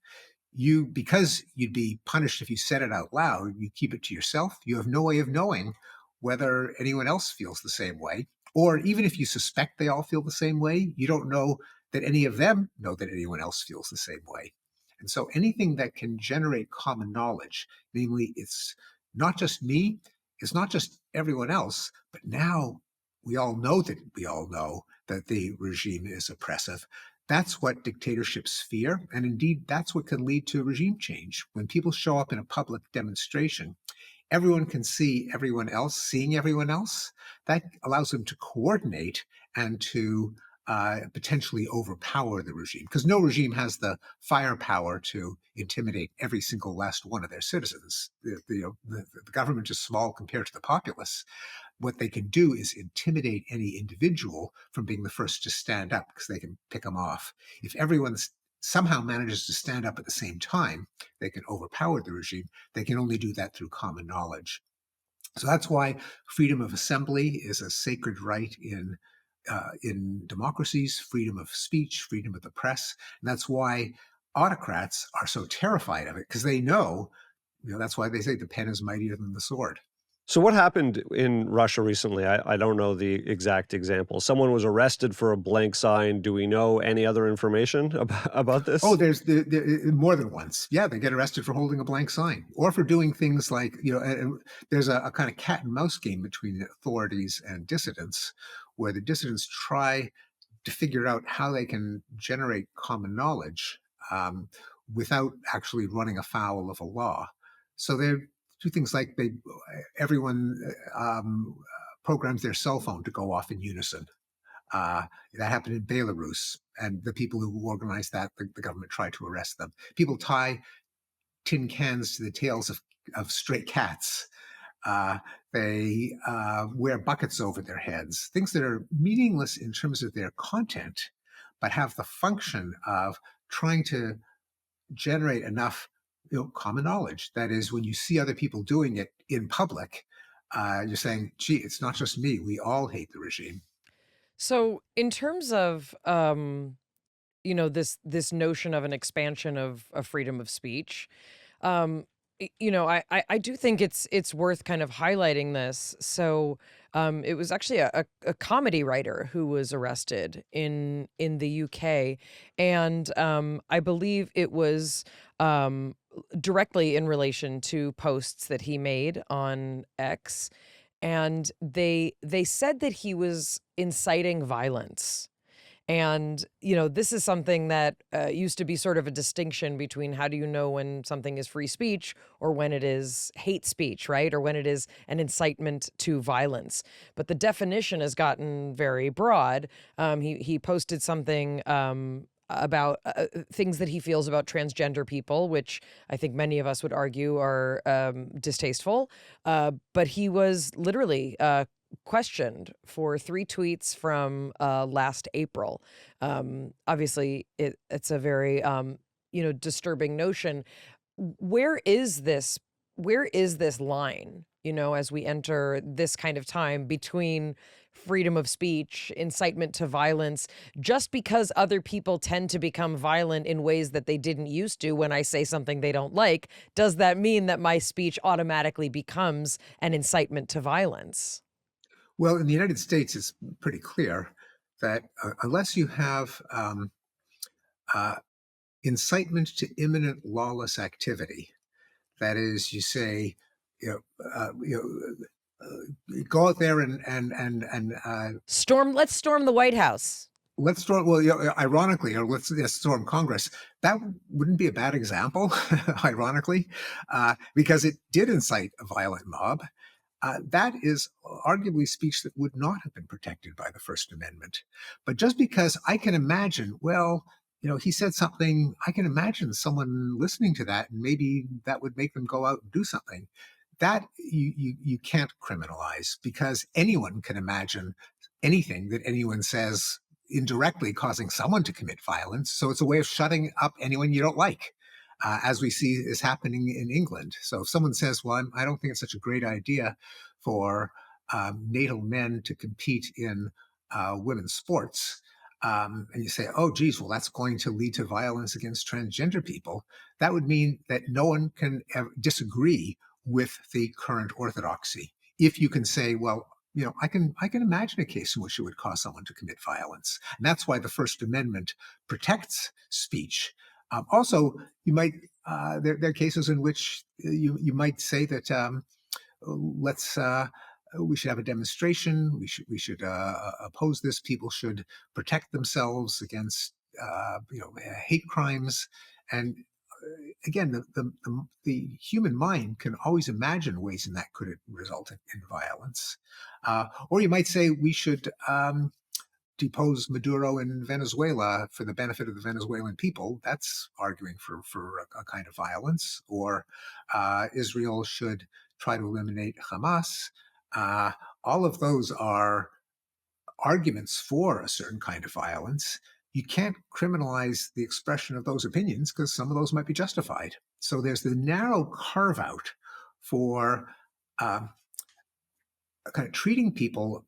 Because you'd be punished if you said it out loud, you keep it to yourself. You have no way of knowing whether anyone else feels the same way. Or even if you suspect they all feel the same way, you don't know that any of them know that anyone else feels the same way. And so anything that can generate common knowledge, namely it's not just me, it's not just everyone else, but now we all know that the regime is oppressive. That's what dictatorships fear. And indeed, that's what can lead to regime change. When people show up in a public demonstration, everyone can see everyone else seeing everyone else. That allows them to coordinate and to potentially overpower the regime, because no regime has the firepower to intimidate every single last one of their citizens. The government is small compared to the populace. What they can do is intimidate any individual from being the first to stand up, because they can pick them off. If everyone somehow manages to stand up at the same time, they can overpower the regime. They can only do that through common knowledge. So that's why freedom of assembly is a sacred right in democracies, freedom of speech, freedom of the press. And that's why autocrats are so terrified of it, because they know, that's why they say the pen is mightier than the sword. So what happened in Russia recently? I don't know the exact example. Someone was arrested for a blank sign. Do we know any other information about this? Oh, there's more than once. Yeah, they get arrested for holding a blank sign or for doing things like, there's a kind of cat and mouse game between the authorities and dissidents, where the dissidents try to figure out how they can generate common knowledge without actually running afoul of a law. So they're do things like everyone programs their cell phone to go off in unison. That happened in Belarus, and the people who organized that, the government tried to arrest them. People tie tin cans to the tails of stray cats. They wear buckets over their heads, things that are meaningless in terms of their content, but have the function of trying to generate enough common knowledge. That is, when you see other people doing it in public, you're saying, gee, it's not just me. We all hate the regime. So in terms of, this notion of an expansion of freedom of speech, I do think it's worth kind of highlighting this. So it was actually a comedy writer who was arrested in the UK, and I believe it was directly in relation to posts that he made on X, and they said that he was inciting violence. And, this is something that used to be sort of a distinction between how do you know when something is free speech or when it is hate speech, right? Or when it is an incitement to violence. But the definition has gotten very broad. He posted something about things that he feels about transgender people, which I think many of us would argue are distasteful. But he was literally questioned for 3 tweets from last April. Obviously, it's a very disturbing notion. Where is this line, as we enter this kind of time between freedom of speech, incitement to violence? Just because other people tend to become violent in ways that they didn't used to when I say something they don't like, does that mean that my speech automatically becomes an incitement to violence? Well, in the United States, it's pretty clear. that unless you have uh, incitement to imminent lawless activity, that is, you say, you know, go out there and Let's storm the White House. let's storm. Well, ironically, or let's storm Congress. That wouldn't be a bad example, ironically, because it did incite a violent mob. That is arguably speech that would not have been protected by the First Amendment. But just because I can imagine, well, he said something, I can imagine someone listening to that, and maybe that would make them go out and do something. That you can't criminalize, because anyone can imagine anything that anyone says indirectly causing someone to commit violence. So it's a way of shutting up anyone you don't like. As we see is happening in England. So if someone says, well, I don't think it's such a great idea for natal men to compete in women's sports, and you say, oh, geez, well, that's going to lead to violence against transgender people, that would mean that no one can ever disagree with the current orthodoxy. If you can say, well, I can imagine a case in which it would cause someone to commit violence. And that's why the First Amendment protects speech. Also, you might there are cases in which you might say that we should have a demonstration. We should oppose this. People should protect themselves against hate crimes. And again, the human mind can always imagine ways in that could result in violence. Or you might say we should depose Maduro in Venezuela for the benefit of the Venezuelan people. That's arguing for a kind of violence. Or Israel should try to eliminate Hamas. All of those are arguments for a certain kind of violence. You can't criminalize the expression of those opinions because some of those might be justified. So there's the narrow carve out for kind of treating people,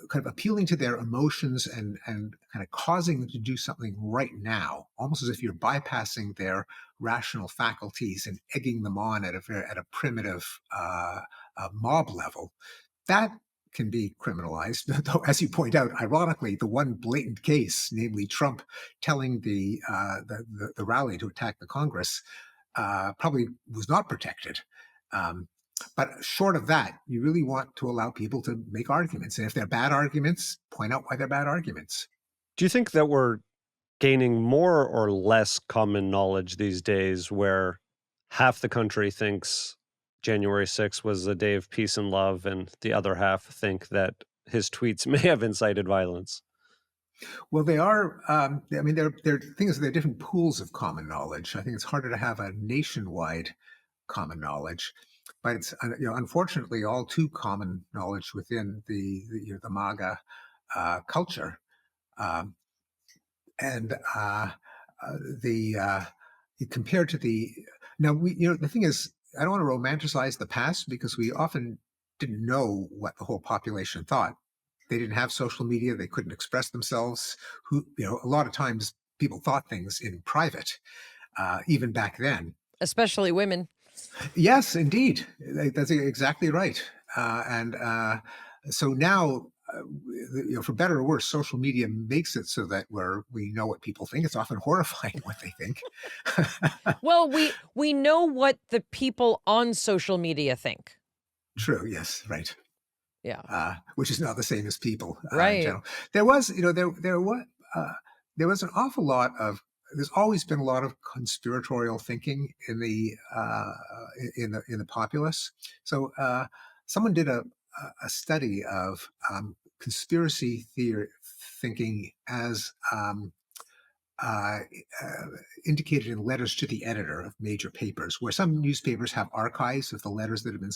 kind of appealing to their emotions and kind of causing them to do something right now, almost as if you're bypassing their rational faculties and egging them on at a primitive mob level. That can be criminalized. Though, as you point out, ironically, the one blatant case, namely Trump telling the rally to attack the Congress, probably was not protected. But short of that, you really want to allow people to make arguments. And if they're bad arguments, point out why they're bad arguments. Do you think that we're gaining more or less common knowledge these days where half the country thinks January 6th was a day of peace and love, and the other half think that his tweets may have incited violence? Well, they are. There are things. There are different pools of common knowledge. I think it's harder to have a nationwide common knowledge, but it's unfortunately all too common knowledge within the MAGA culture, and compared to the now the thing is, I don't want to romanticize the past because we often didn't know what the whole population thought. They didn't have social media. They couldn't express themselves. A lot of times people thought things in private, even back then. Especially women. Yes, indeed. That's exactly right. So now, for better or worse, social media makes it so that we know what people think. It's often horrifying what they think. Well, we know what the people on social media think. True. Yes. Right. Yeah. Which is not the same as people. Right. In general. There was an awful lot of. There's always been a lot of conspiratorial thinking in the populace. So someone did a study of conspiracy theory thinking as indicated in letters to the editor of major papers, where some newspapers have archives of the letters that have been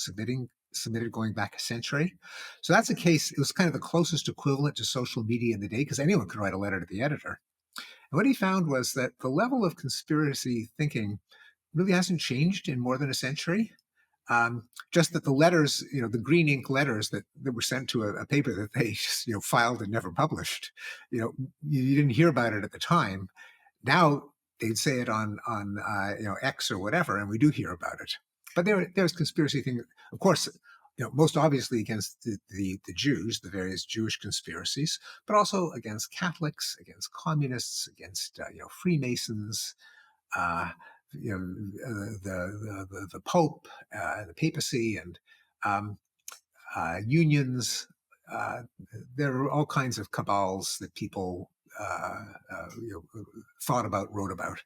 submitted going back a century. So that's a case. It was kind of the closest equivalent to social media in the day because anyone could write a letter to the editor. And what he found was that the level of conspiracy thinking really hasn't changed in more than a century. Just that the letters, the green ink letters that were sent to a paper that they just, filed and never published, you didn't hear about it at the time. Now they'd say it on X or whatever, and we do hear about it. But there's conspiracy thing. Of course, most obviously against the Jews, the various Jewish conspiracies, but also against Catholics, against communists, against Freemasons, uh, the Pope, the papacy, and um, unions. There are all kinds of cabals that people thought about, wrote about.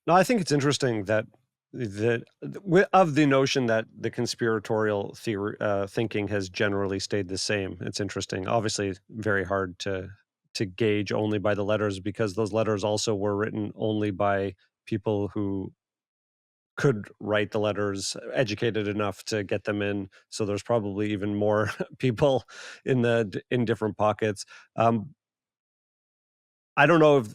No, I think it's interesting that of the notion that the conspiratorial theory thinking has generally stayed the same. It's interesting. Obviously, very hard to gauge only by the letters, because those letters also were written only by people who could write the letters, educated enough to get them in. So there's probably even more people in different pockets. I don't know if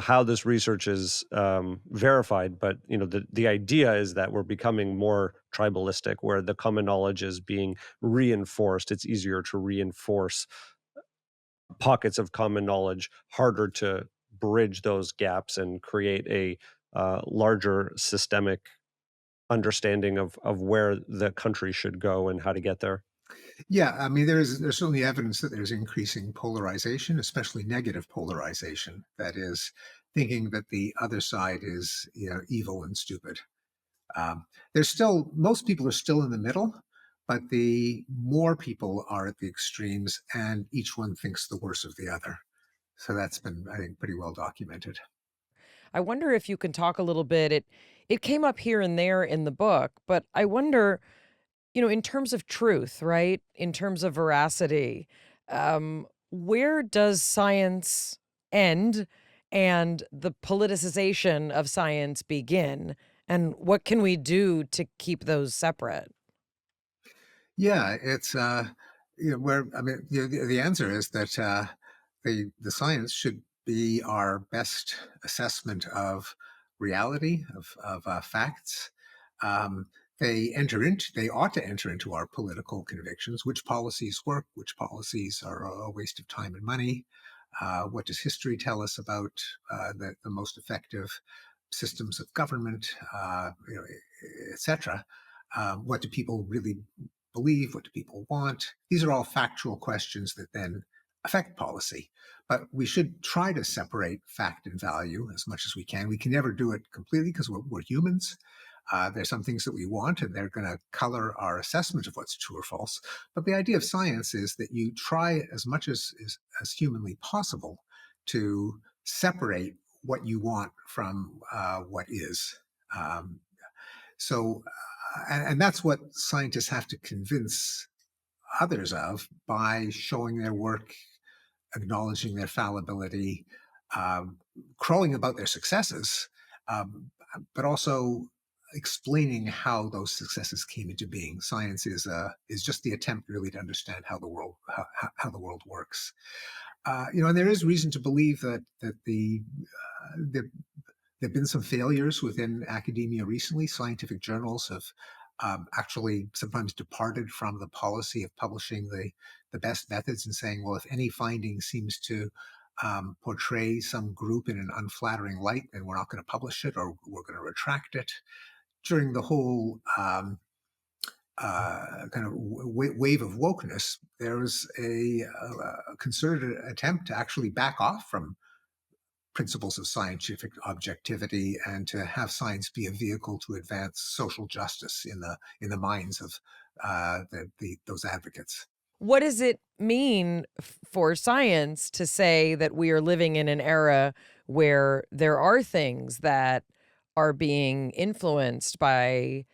how this research is verified, but the idea is that we're becoming more tribalistic, where the common knowledge is being reinforced. It's easier to reinforce pockets of common knowledge, harder to bridge those gaps and create a larger systemic understanding of where the country should go and how to get there. Yeah, I mean, there's certainly evidence that there's increasing polarization, especially negative polarization. That is, thinking that the other side is evil and stupid. There's still most people are still in the middle, but the more people are at the extremes, and each one thinks the worse of the other. So that's been, I think, pretty well documented. I wonder if you can talk a little bit. It came up here and there in the book, but I wonder, in terms of truth, right? In terms of veracity, where does science end and the politicization of science begin? And what can we do to keep those separate? Yeah, it's where I mean the answer is that the science should be our best assessment of reality of facts. Um, they ought to enter into our political convictions. Which policies work? Which policies are a waste of time and money? What does history tell us about the most effective systems of government, etc.? What do people really believe? What do people want? These are all factual questions that then affect policy. But we should try to separate fact and value as much as we can. We can never do it completely because we're humans. There's some things that we want, and they're going to color our assessment of what's true or false. But the idea of science is that you try as much as humanly possible to separate what you want from what is. Um, and that's what scientists have to convince others of by showing their work, acknowledging their fallibility, crowing about their successes, but also explaining how those successes came into being. Science is just the attempt really to understand how the world works. And there is reason to believe that there have been some failures within academia recently. Scientific journals have actually sometimes departed from the policy of publishing the best methods and saying, well, if any finding seems to portray some group in an unflattering light, then we're not going to publish it, or we're going to retract it. During the whole kind of wave of wokeness, there was a concerted attempt to actually back off from principles of scientific objectivity and to have science be a vehicle to advance social justice in the minds of those advocates. What does it mean for science to say that we are living in an era where there are things that are being influenced by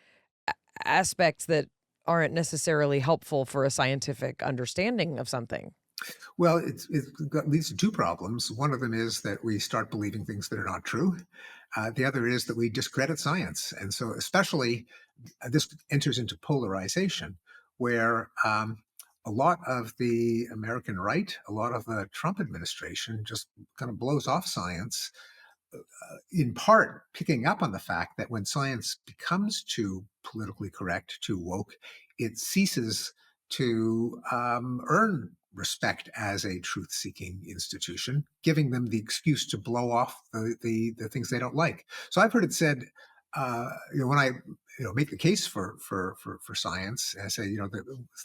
aspects that aren't necessarily helpful for a scientific understanding of something? Well, it leads to two problems. One of them is that we start believing things that are not true. The other is that we discredit science. And so especially this enters into polarization, where a lot of the American right, a lot of the Trump administration just kind of blows off science, in part picking up on the fact that when science becomes too politically correct, too woke, it ceases to earn respect as a truth-seeking institution, giving them the excuse to blow off the things they don't like. So I've heard it said when I make the case for science, and I say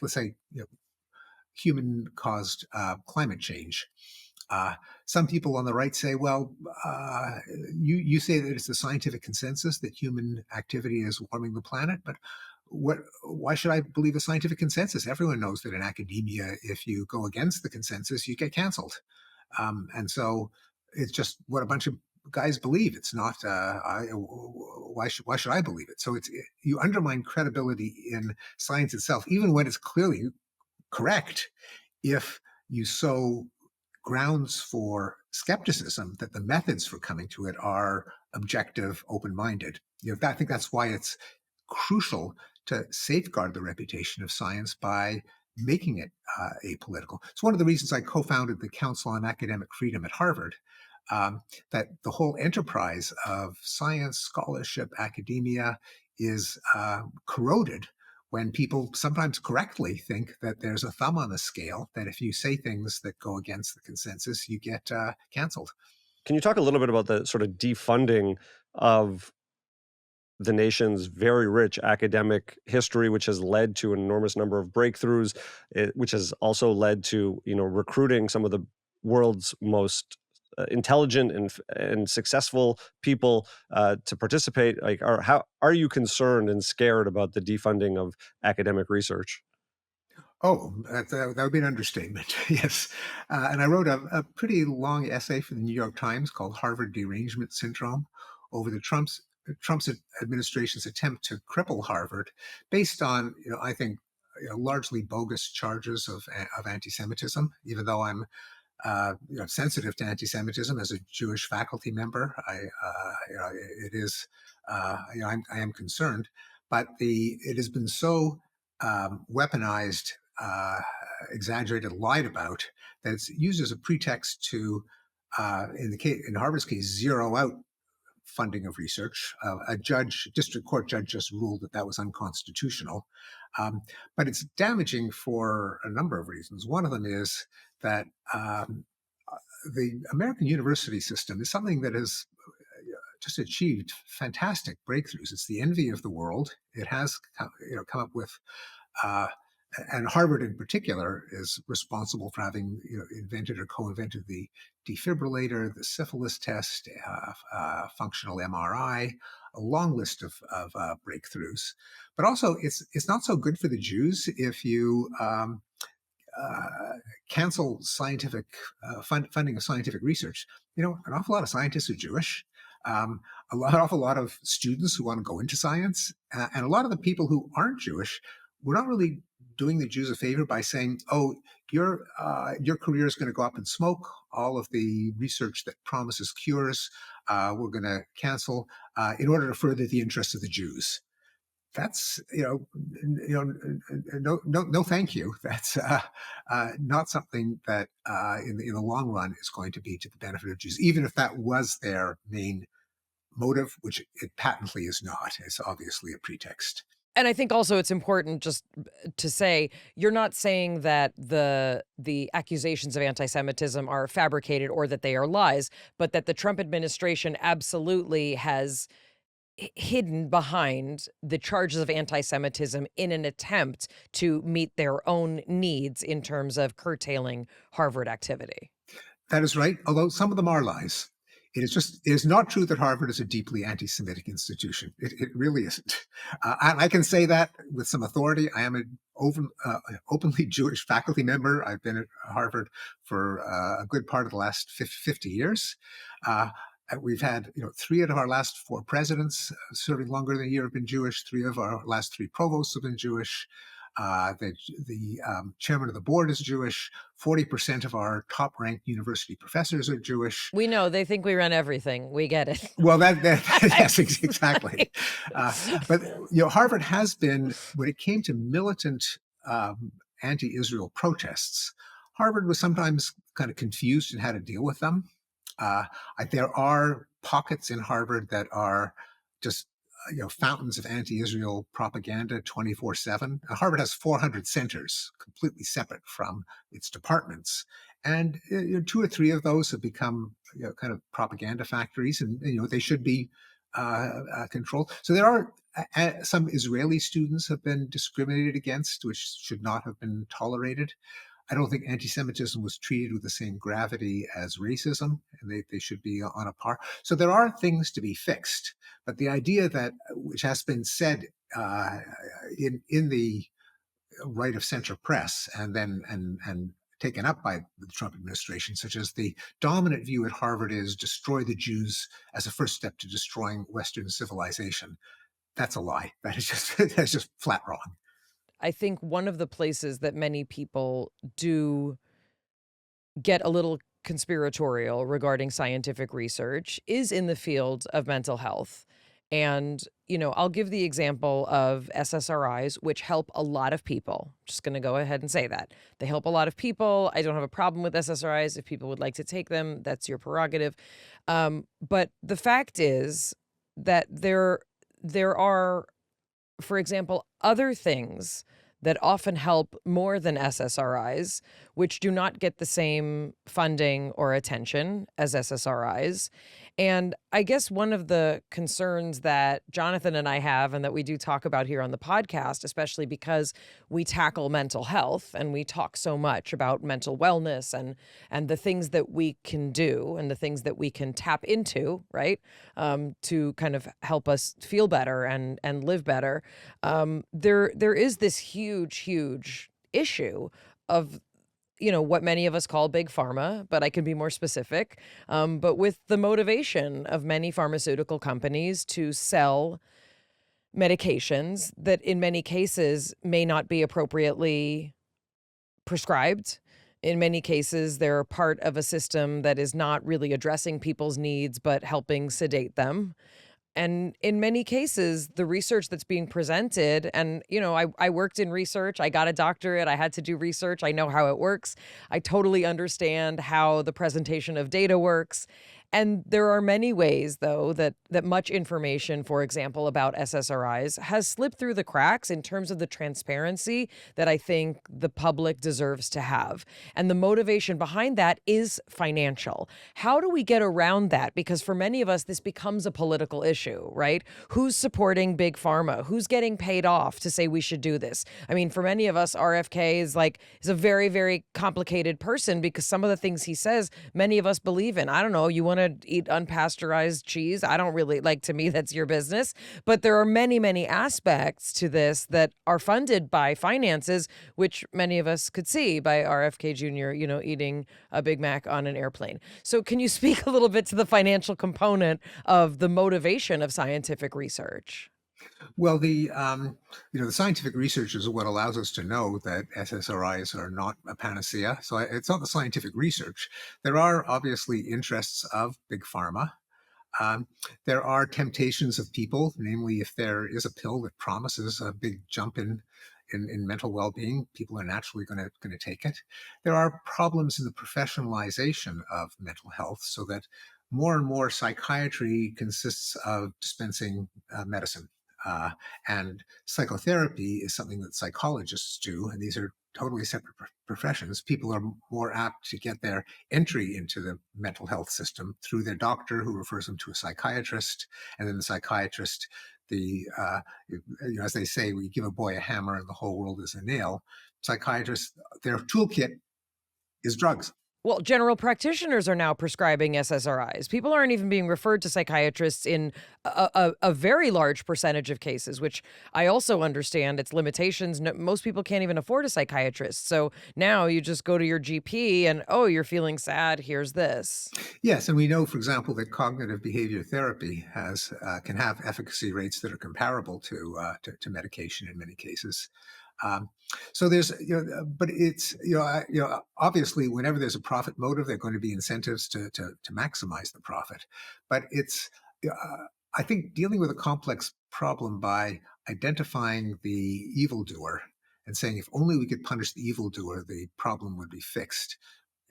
let's say human caused climate change. Some people on the right say, well, you say that it's the scientific consensus that human activity is warming the planet, but why should I believe the scientific consensus? Everyone knows that in academia, if you go against the consensus, you get canceled. And so it's just what a bunch of guys believe. It's not, why should I believe it? So you undermine credibility in science itself, even when it's clearly correct, if you sow grounds for skepticism that the methods for coming to it are objective, open-minded. I think that's why it's crucial to safeguard the reputation of science by making it apolitical. It's one of the reasons I co-founded the Council on Academic Freedom at Harvard, that the whole enterprise of science, scholarship, academia is corroded when people sometimes correctly think that there's a thumb on the scale, that if you say things that go against the consensus, you get canceled. Can you talk a little bit about the sort of defunding of the nation's very rich academic history, which has led to an enormous number of breakthroughs, which has also led to recruiting some of the world's most intelligent and successful people to participate? How are you concerned and scared about the defunding of academic research? Oh, that would be an understatement. Yes. And I wrote a pretty long essay for the New York Times called Harvard Derangement Syndrome over the Trump's administration's attempt to cripple Harvard based on, I think, largely bogus charges of anti-Semitism, even though I'm sensitive to anti-Semitism as a Jewish faculty member. It is, I am concerned, but it has been so weaponized, exaggerated, lied about, that it's used as a pretext to, in Harvard's case, zero out funding of research. A district court judge just ruled that was unconstitutional. But it's damaging for a number of reasons. One of them is that the American university system is something that has just achieved fantastic breakthroughs. It's the envy of the world. It has come up with, and Harvard in particular is responsible for having invented or co-invented the defibrillator, the syphilis test, functional MRI, a long list of breakthroughs. But also, it's not so good for the Jews if you cancel scientific funding of scientific research. An awful lot of scientists are Jewish. An awful lot of students who want to go into science, and a lot of the people who aren't Jewish, we're not really doing the Jews a favor by saying, "Oh, your career is going to go up in smoke. All of the research that promises cures, we're going to cancel in order to further the interests of the Jews." That's no, thank you. That's not something that in the long run is going to be to the benefit of Jews, even if that was their main motive, which it patently is not. It's obviously a pretext. And I think also it's important just to say, you're not saying that the accusations of anti-Semitism are fabricated or that they are lies, but that the Trump administration absolutely has hidden behind the charges of anti-Semitism in an attempt to meet their own needs in terms of curtailing Harvard activity. That is right, although some of them are lies. It is not true that Harvard is a deeply anti-Semitic institution. It really isn't. And I can say that with some authority. I am an openly Jewish faculty member. I've been at Harvard for a good part of the last 50 years. We've had, 3 out of our last 4 presidents serving longer than a year have been Jewish. 3 of our last 3 provosts have been Jewish. The chairman of the board is Jewish. 40% of our top-ranked university professors are Jewish. We know they think we run everything. We get it. Well, yes, exactly. But Harvard has been, when it came to militant anti-Israel protests, Harvard was sometimes kind of confused in how to deal with them. There are pockets in Harvard that are just fountains of anti-Israel propaganda 24/7. Harvard has 400 centers completely separate from its departments, and 2 or 3 of those have become kind of propaganda factories, and they should be controlled. So there are some Israeli students have been discriminated against, which should not have been tolerated. I don't think anti-Semitism was treated with the same gravity as racism, and they should be on a par. So there are things to be fixed, but the idea that, which has been said in the right of center press, and then and taken up by the Trump administration, such as the dominant view at Harvard is destroy the Jews as a first step to destroying Western civilization. That's a lie. That's just flat wrong. I think one of the places that many people do get a little conspiratorial regarding scientific research is in the field of mental health. And, I'll give the example of SSRIs, which help a lot of people. Just going to go ahead and say that. They help a lot of people. I don't have a problem with SSRIs. If people would like to take them, that's your prerogative. But the fact is that there are, for example, other things that often help more than SSRIs, which do not get the same funding or attention as SSRIs. And I guess one of the concerns that Jonathan and I have, and that we do talk about here on the podcast, especially because we tackle mental health and we talk so much about mental wellness and the things that we can do and the things that we can tap into, right, to kind of help us feel better and live better. There is this huge issue of what many of us call big pharma, but I can be more specific. But with the motivation of many pharmaceutical companies to sell medications that in many cases may not be appropriately prescribed. In many cases, they're part of a system that is not really addressing people's needs, but helping sedate them. And in many cases, the research that's being presented, and, I worked in research, I got a doctorate, I had to do research, I know how it works. I totally understand how the presentation of data works. And there are many ways, though, that much information, for example, about SSRIs has slipped through the cracks in terms of the transparency that I think the public deserves to have. And the motivation behind that is financial. How do we get around that? Because for many of us, this becomes a political issue, right? Who's supporting big pharma? Who's getting paid off to say we should do this? I mean, for many of us, RFK is a very, very complicated person because some of the things he says, many of us believe in. I don't know, you want to eat unpasteurized cheese? I don't really, to me, that's your business. But there are many, many aspects to this that are funded by finances, which many of us could see by RFK Jr., eating a Big Mac on an airplane. So can you speak a little bit to the financial component of the motivation of scientific research? Well, the scientific research is what allows us to know that SSRIs are not a panacea. So it's not the scientific research. There are obviously interests of big pharma. There are temptations of people, namely, if there is a pill that promises a big jump in mental well-being, people are naturally going to take it. There are problems in the professionalization of mental health, so that more and more psychiatry consists of dispensing medicine. And psychotherapy is something that psychologists do, and these are totally separate professions. People are more apt to get their entry into the mental health system through their doctor, who refers them to a psychiatrist, and then the psychiatrist, as they say, we give a boy a hammer and the whole world is a nail. Psychiatrists, their toolkit is drugs. Well, general practitioners are now prescribing SSRIs. People aren't even being referred to psychiatrists in a very large percentage of cases, which I also understand its limitations. Most people can't even afford a psychiatrist. So now you just go to your GP and, oh, you're feeling sad, here's this. Yes, and we know, for example, that cognitive behavior therapy can have efficacy rates that are comparable to medication in many cases. So there's, but it's, obviously, whenever there's a profit motive, there are going to be incentives to maximize the profit. But it's, I think, dealing with a complex problem by identifying the evildoer and saying if only we could punish the evildoer, the problem would be fixed.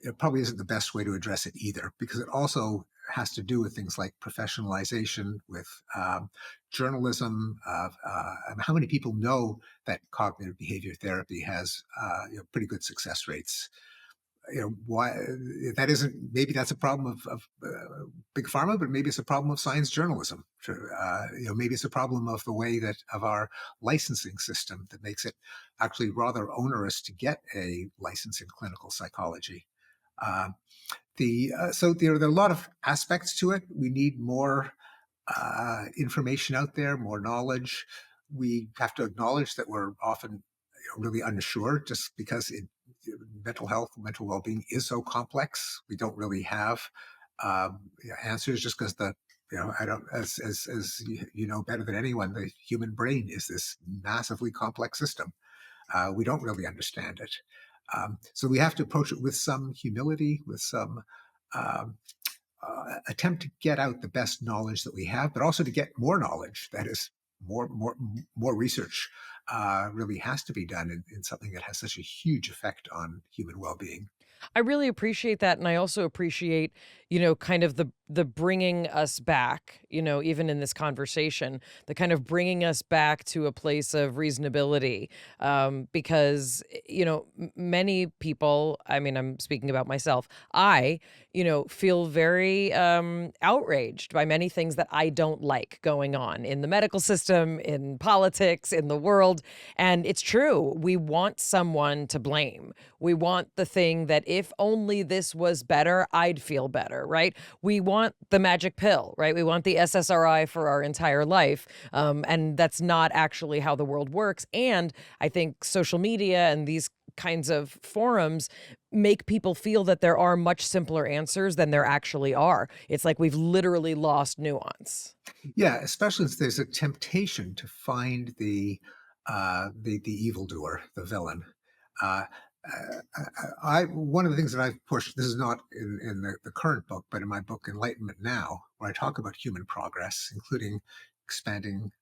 It probably isn't the best way to address it either, because it also has to do with things like professionalization, with journalism, how many people know that cognitive behavior therapy has pretty good success rates. why that isn't, maybe that's a problem of big pharma, but maybe it's a problem of science journalism. Maybe it's a problem of the way that of our licensing system that makes it actually rather onerous to get a license in clinical psychology. So there are a lot of aspects to it. We need more information out there, more knowledge. We have to acknowledge that we're often really unsure, just because mental health, mental well-being is so complex. We don't really have answers, just because I don't, as you know better than anyone, the human brain is this massively complex system. We don't really understand it. So we have to approach it with some humility, with some attempt to get out the best knowledge that we have, but also to get more knowledge. That is, more research really has to be done in something that has such a huge effect on human well-being. I really appreciate that. And I also appreciate, kind of the bringing us back, even in this conversation, the kind of bringing us back to a place of reasonability. Because, many people, I mean, I'm speaking about myself, I, feel very outraged by many things that I don't like going on in the medical system, in politics, in the world. And it's true. We want someone to blame. We want the thing that if only this was better, I'd feel better, right? We want the magic pill, right? We want the SSRI for our entire life. And that's not actually how the world works. And I think social media and these kinds of forums make people feel that there are much simpler answers than there actually are. It's like we've literally lost nuance. Yeah, especially if there's a temptation to find the evildoer, the villain. One of the things that I've pushed, this is not in the current book, but in my book Enlightenment Now, where I talk about human progress, including expanding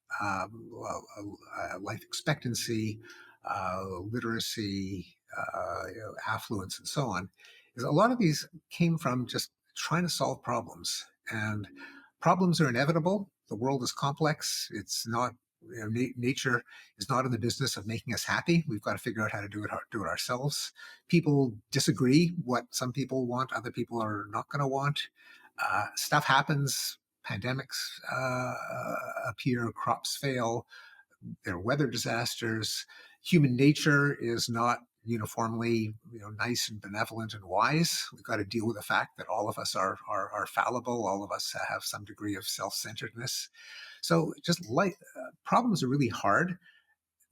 life expectancy, literacy, affluence, and so on, is a lot of these came from just trying to solve problems. And problems are inevitable. The world is complex. It's not, nature is not in the business of making us happy. We've got to figure out how to do it ourselves. People disagree. What some people want, other people are not going to want. Stuff happens. Pandemics appear. Crops fail. There are weather disasters. Human nature is not uniformly, nice and benevolent and wise. We've got to deal with the fact that all of us are fallible. All of us have some degree of self-centeredness. So just problems are really hard.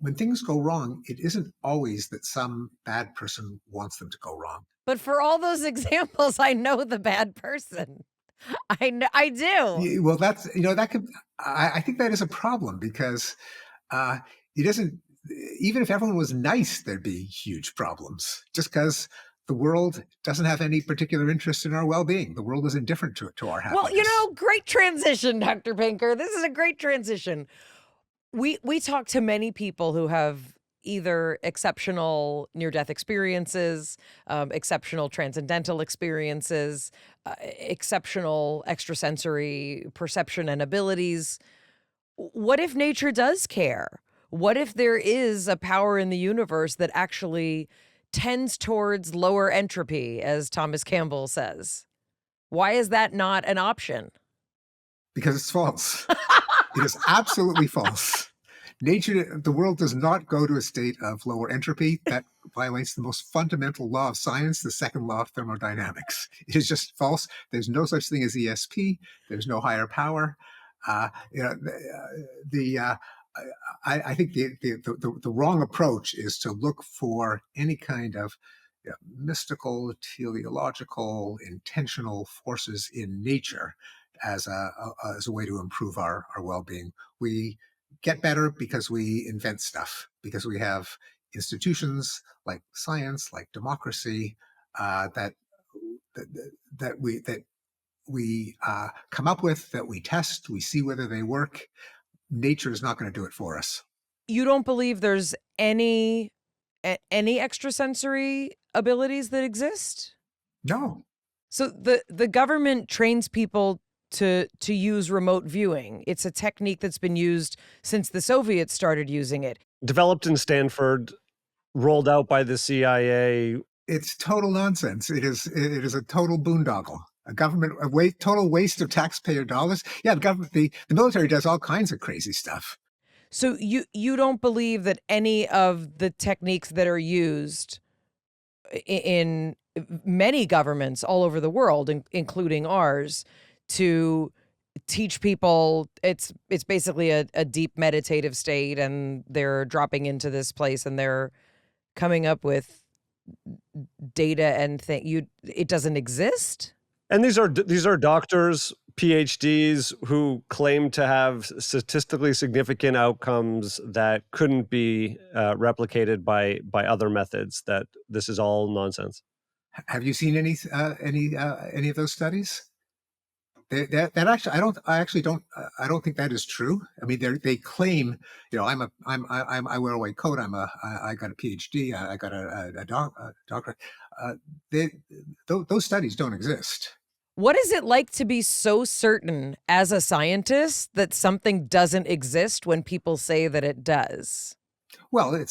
When things go wrong, it isn't always that some bad person wants them to go wrong. But for all those examples, I know the bad person. I do. Well, that's, that could, I think that is a problem, because it isn't, even if everyone was nice, there'd be huge problems, just because the world doesn't have any particular interest in our well-being. The world is indifferent to our happiness. Well, great transition, Dr. Pinker. This is a great transition. We talk to many people who have either exceptional near-death experiences, exceptional transcendental experiences, exceptional extrasensory perception and abilities. What if nature does care? What if there is a power in the universe that actually tends towards lower entropy, as Thomas Campbell says? Why is that not an option? Because it's false. It is absolutely false. Nature, the world does not go to a state of lower entropy. That violates the most fundamental law of science, the second law of thermodynamics. It is just false. There's no such thing as ESP. There's no higher power. I think the wrong approach is to look for any kind of mystical, teleological, intentional forces in nature as a way to improve our well-being. We get better because we invent stuff, because we have institutions like science, like democracy, that we come up with, that we test, we see whether they work. Nature is not going to do it for us. You don't believe there's any extrasensory abilities that exist? No. So the government trains people to use remote viewing. It's a technique that's been used since the Soviets started using it. Developed in Stanford, rolled out by the CIA It's total nonsense. It is a total boondoggle. Total waste of taxpayer dollars. Yeah, the military does all kinds of crazy stuff. So you don't believe that any of the techniques that are used in many governments all over the world, including ours, to teach people it's basically a deep meditative state, and they're dropping into this place and they're coming up with data and it doesn't exist? And these are doctors, PhDs, who claim to have statistically significant outcomes that couldn't be replicated by other methods. That this is all nonsense. Have you seen any of those studies? That actually, I don't think that is true. I mean, they claim, I wear a white coat. I got a PhD. I got a doctorate. Those studies don't exist. What is it like to be so certain as a scientist that something doesn't exist when people say that it does? Well,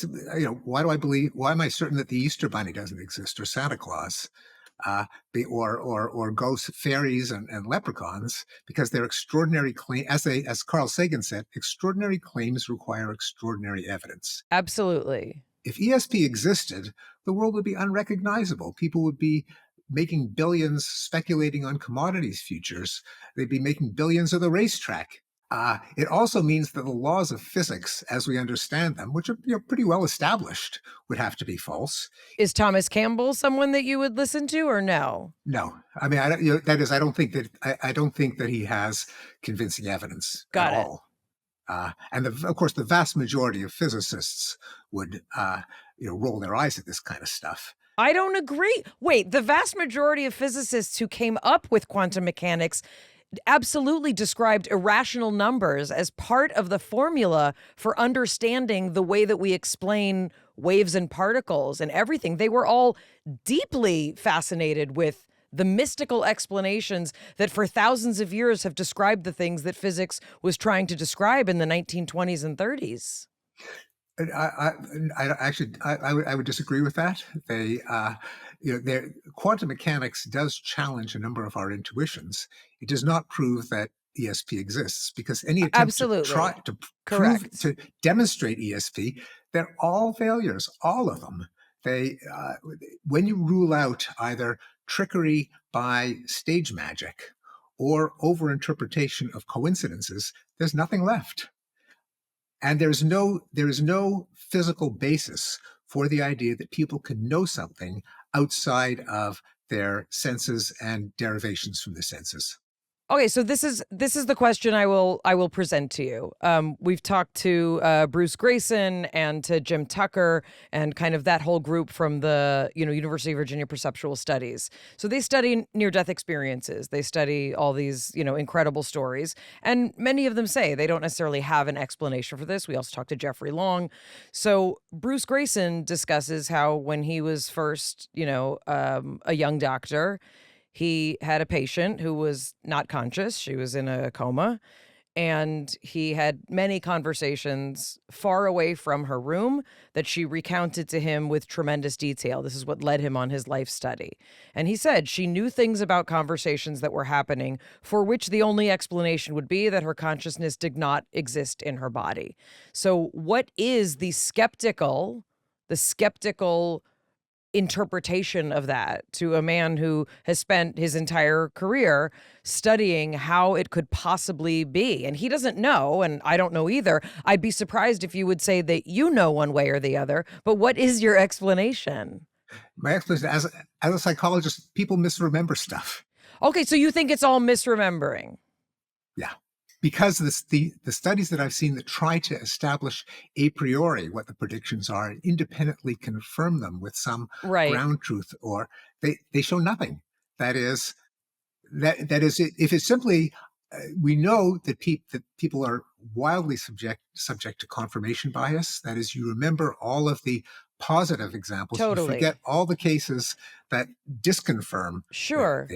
why am I certain that the Easter Bunny doesn't exist, or Santa Claus, or ghosts, fairies, and leprechauns? Because they're extraordinary claims. As Carl Sagan said, extraordinary claims require extraordinary evidence. Absolutely. If ESP existed, the world would be unrecognizable. People would be making billions speculating on commodities futures. They'd be making billions of the racetrack. It also means that the laws of physics, as we understand them, which are pretty well established, would have to be false. Is Thomas Campbell someone that you would listen to, or no? No, I mean, I don't think that he has convincing evidence Got at it. all. And of course, the vast majority of physicists would roll their eyes at this kind of stuff. I don't agree. Wait, the vast majority of physicists who came up with quantum mechanics absolutely described irrational numbers as part of the formula for understanding the way that we explain waves and particles and everything. They were all deeply fascinated with the mystical explanations that for thousands of years have described the things that physics was trying to describe in the 1920s and 30s. I would disagree with that. Quantum mechanics does challenge a number of our intuitions. It does not prove that ESP exists, because any attempt to demonstrate ESP, they're all failures, all of them. When you rule out either trickery by stage magic or overinterpretation of coincidences, there's nothing left. And there is no physical basis for the idea that people can know something outside of their senses and derivations from the senses. Okay, so this is the question I will present to you. We've talked to Bruce Grayson and to Jim Tucker and kind of that whole group from the University of Virginia Perceptual Studies. So they study near-death experiences. They study all these incredible stories, and many of them say they don't necessarily have an explanation for this. We also talked to Jeffrey Long. So Bruce Grayson discusses how when he was first a young doctor, he had a patient who was not conscious. She was in a coma, and he had many conversations far away from her room that she recounted to him with tremendous detail. This is what led him on his life study. And he said she knew things about conversations that were happening for which the only explanation would be that her consciousness did not exist in her body. So what is the skeptical interpretation of that to a man who has spent his entire career studying how it could possibly be? And he doesn't know, and I don't know either. I'd be surprised if you would say that you know one way or the other, but what is your explanation? My explanation, as a psychologist, people misremember stuff. Okay, so you think it's all misremembering? Yeah. Because the studies that I've seen that try to establish a priori what the predictions are and independently confirm them with some ground truth, or they show nothing. That is, if it's simply we know that people are wildly subject to confirmation bias. That is, you remember all of the positive examples, Totally. You forget all the cases that disconfirm. Sure.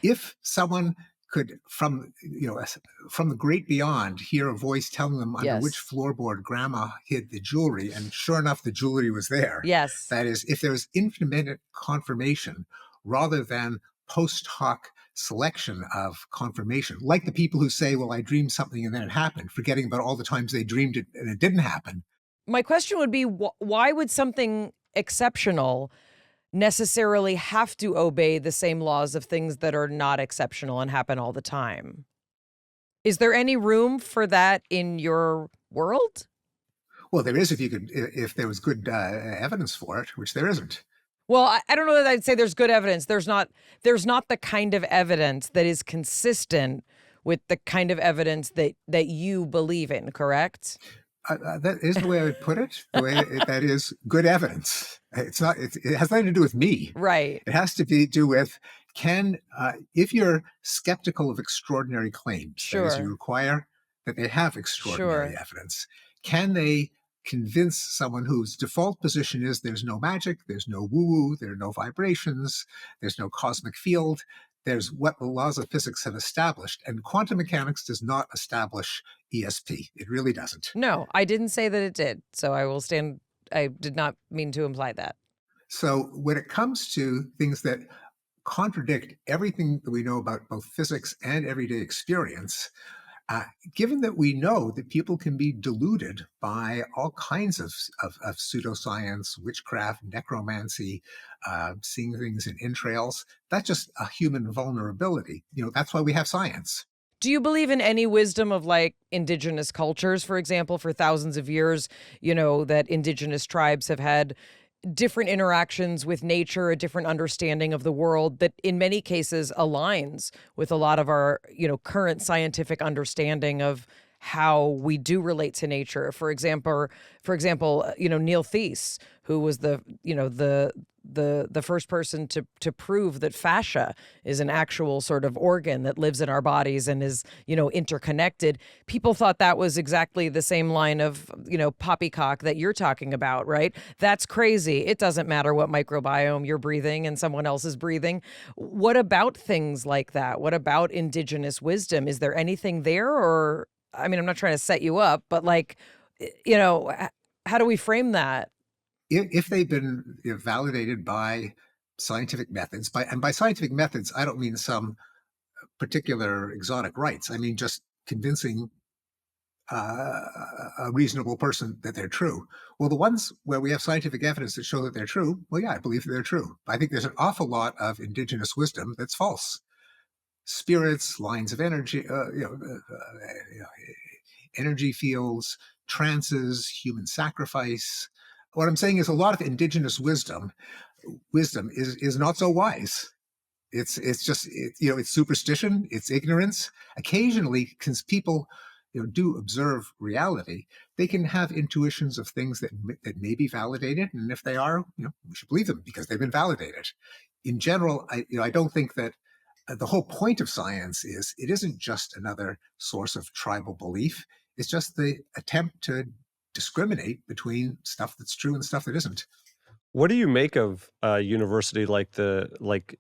If someone could, from the great beyond, hear a voice telling them under which Yes. floorboard grandma hid the jewelry, and sure enough, the jewelry was there. Yes. That is, if there was intermittent confirmation rather than post hoc selection of confirmation, like the people who say, well, I dreamed something and then it happened, forgetting about all the times they dreamed it and it didn't happen. My question would be, why would something exceptional necessarily have to obey the same laws of things that are not exceptional and happen all the time? Is there any room for that in your world? Well, there is if there was good evidence for it, which there isn't. Well, I don't know that I'd say there's good evidence. There's not the kind of evidence that is consistent with the kind of evidence that you believe in, correct? That is the way I would put it. The way that is good evidence. It's not. It has nothing to do with me. Right. It has to do with if you're skeptical of extraordinary claims, that is, you require that they have extraordinary evidence. Can they convince someone whose default position is there's no magic, there's no woo-woo, there are no vibrations, there's no cosmic field, there's what the laws of physics have established, and quantum mechanics does not establish ESP. It really doesn't. No, I didn't say that it did. So I did not mean to imply that. So when it comes to things that contradict everything that we know about both physics and everyday experience, given that we know that people can be deluded by all kinds of pseudoscience, witchcraft, necromancy, seeing things in entrails, that's just a human vulnerability. That's why we have science. Do you believe in any wisdom of like indigenous cultures, for example, for thousands of years, that indigenous tribes have had different interactions with nature, a different understanding of the world that in many cases aligns with a lot of our, current scientific understanding of how we do relate to nature? For example, Neil Thies, who was the first person to prove that fascia is an actual sort of organ that lives in our bodies and is, interconnected. People thought that was exactly the same line of, poppycock that you're talking about, right? That's crazy. It doesn't matter what microbiome you're breathing and someone else is breathing. What about things like that? What about indigenous wisdom? Is there anything there? Or, I'm not trying to set you up, but how do we frame that? If they've been validated by scientific methods, by scientific methods, I don't mean some particular exotic rites. I mean just convincing a reasonable person that they're true. Well, the ones where we have scientific evidence that show that they're true, well, yeah, I believe that they're true. I think there's an awful lot of indigenous wisdom that's false. Spirits, lines of energy, energy fields, trances, human sacrifice. What I'm saying is a lot of indigenous wisdom is not so wise. It's just it's superstition, it's ignorance. Occasionally, because people do observe reality, they can have intuitions of things that may be validated, and if they are, we should believe them because they've been validated. In general, I don't think that the whole point of science is it isn't just another source of tribal belief. It's just the attempt to discriminate between stuff that's true and stuff that isn't. What do you make of a university like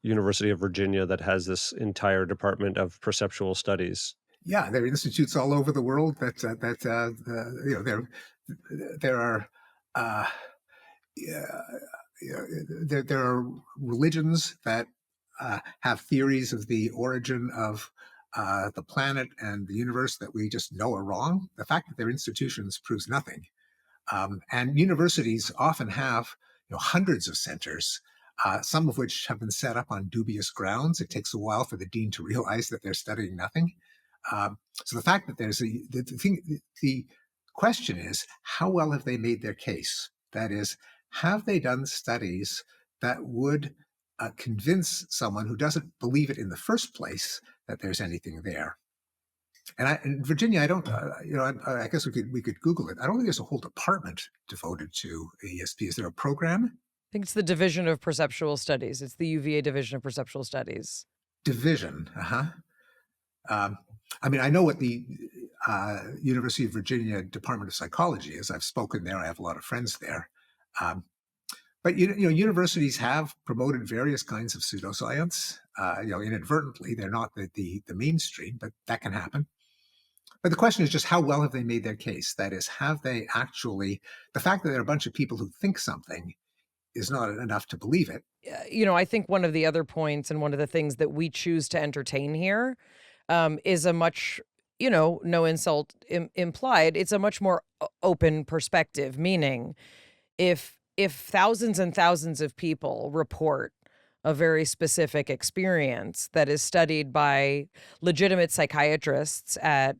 University of Virginia that has this entire department of perceptual studies? Yeah, there are institutes all over the world there are religions that have theories of the origin of the planet and the universe that we just know are wrong. The fact that they're institutions proves nothing. And universities often have hundreds of centers, some of which have been set up on dubious grounds. It takes a while for the dean to realize that they're studying nothing. So the fact that there's the question is, how well have they made their case? That is, have they done studies that would convince someone who doesn't believe it in the first place that there's anything there? And in Virginia, I don't, I guess we could Google it. I don't think there's a whole department devoted to ESP. Is there a program? I think it's the Division of Perceptual Studies. It's the UVA Division of Perceptual Studies. Division, I know what the University of Virginia Department of Psychology is. I've spoken there. I have a lot of friends there. But universities have promoted various kinds of pseudoscience. Inadvertently, they're not the mainstream, but that can happen. But the question is just how well have they made their case? That is, have they actually, the fact that there are a bunch of people who think something is not enough to believe it. I think one of the other points and one of the things that we choose to entertain here is a much, no insult implied, it's a much more open perspective, meaning if thousands and thousands of people report a very specific experience that is studied by legitimate psychiatrists at,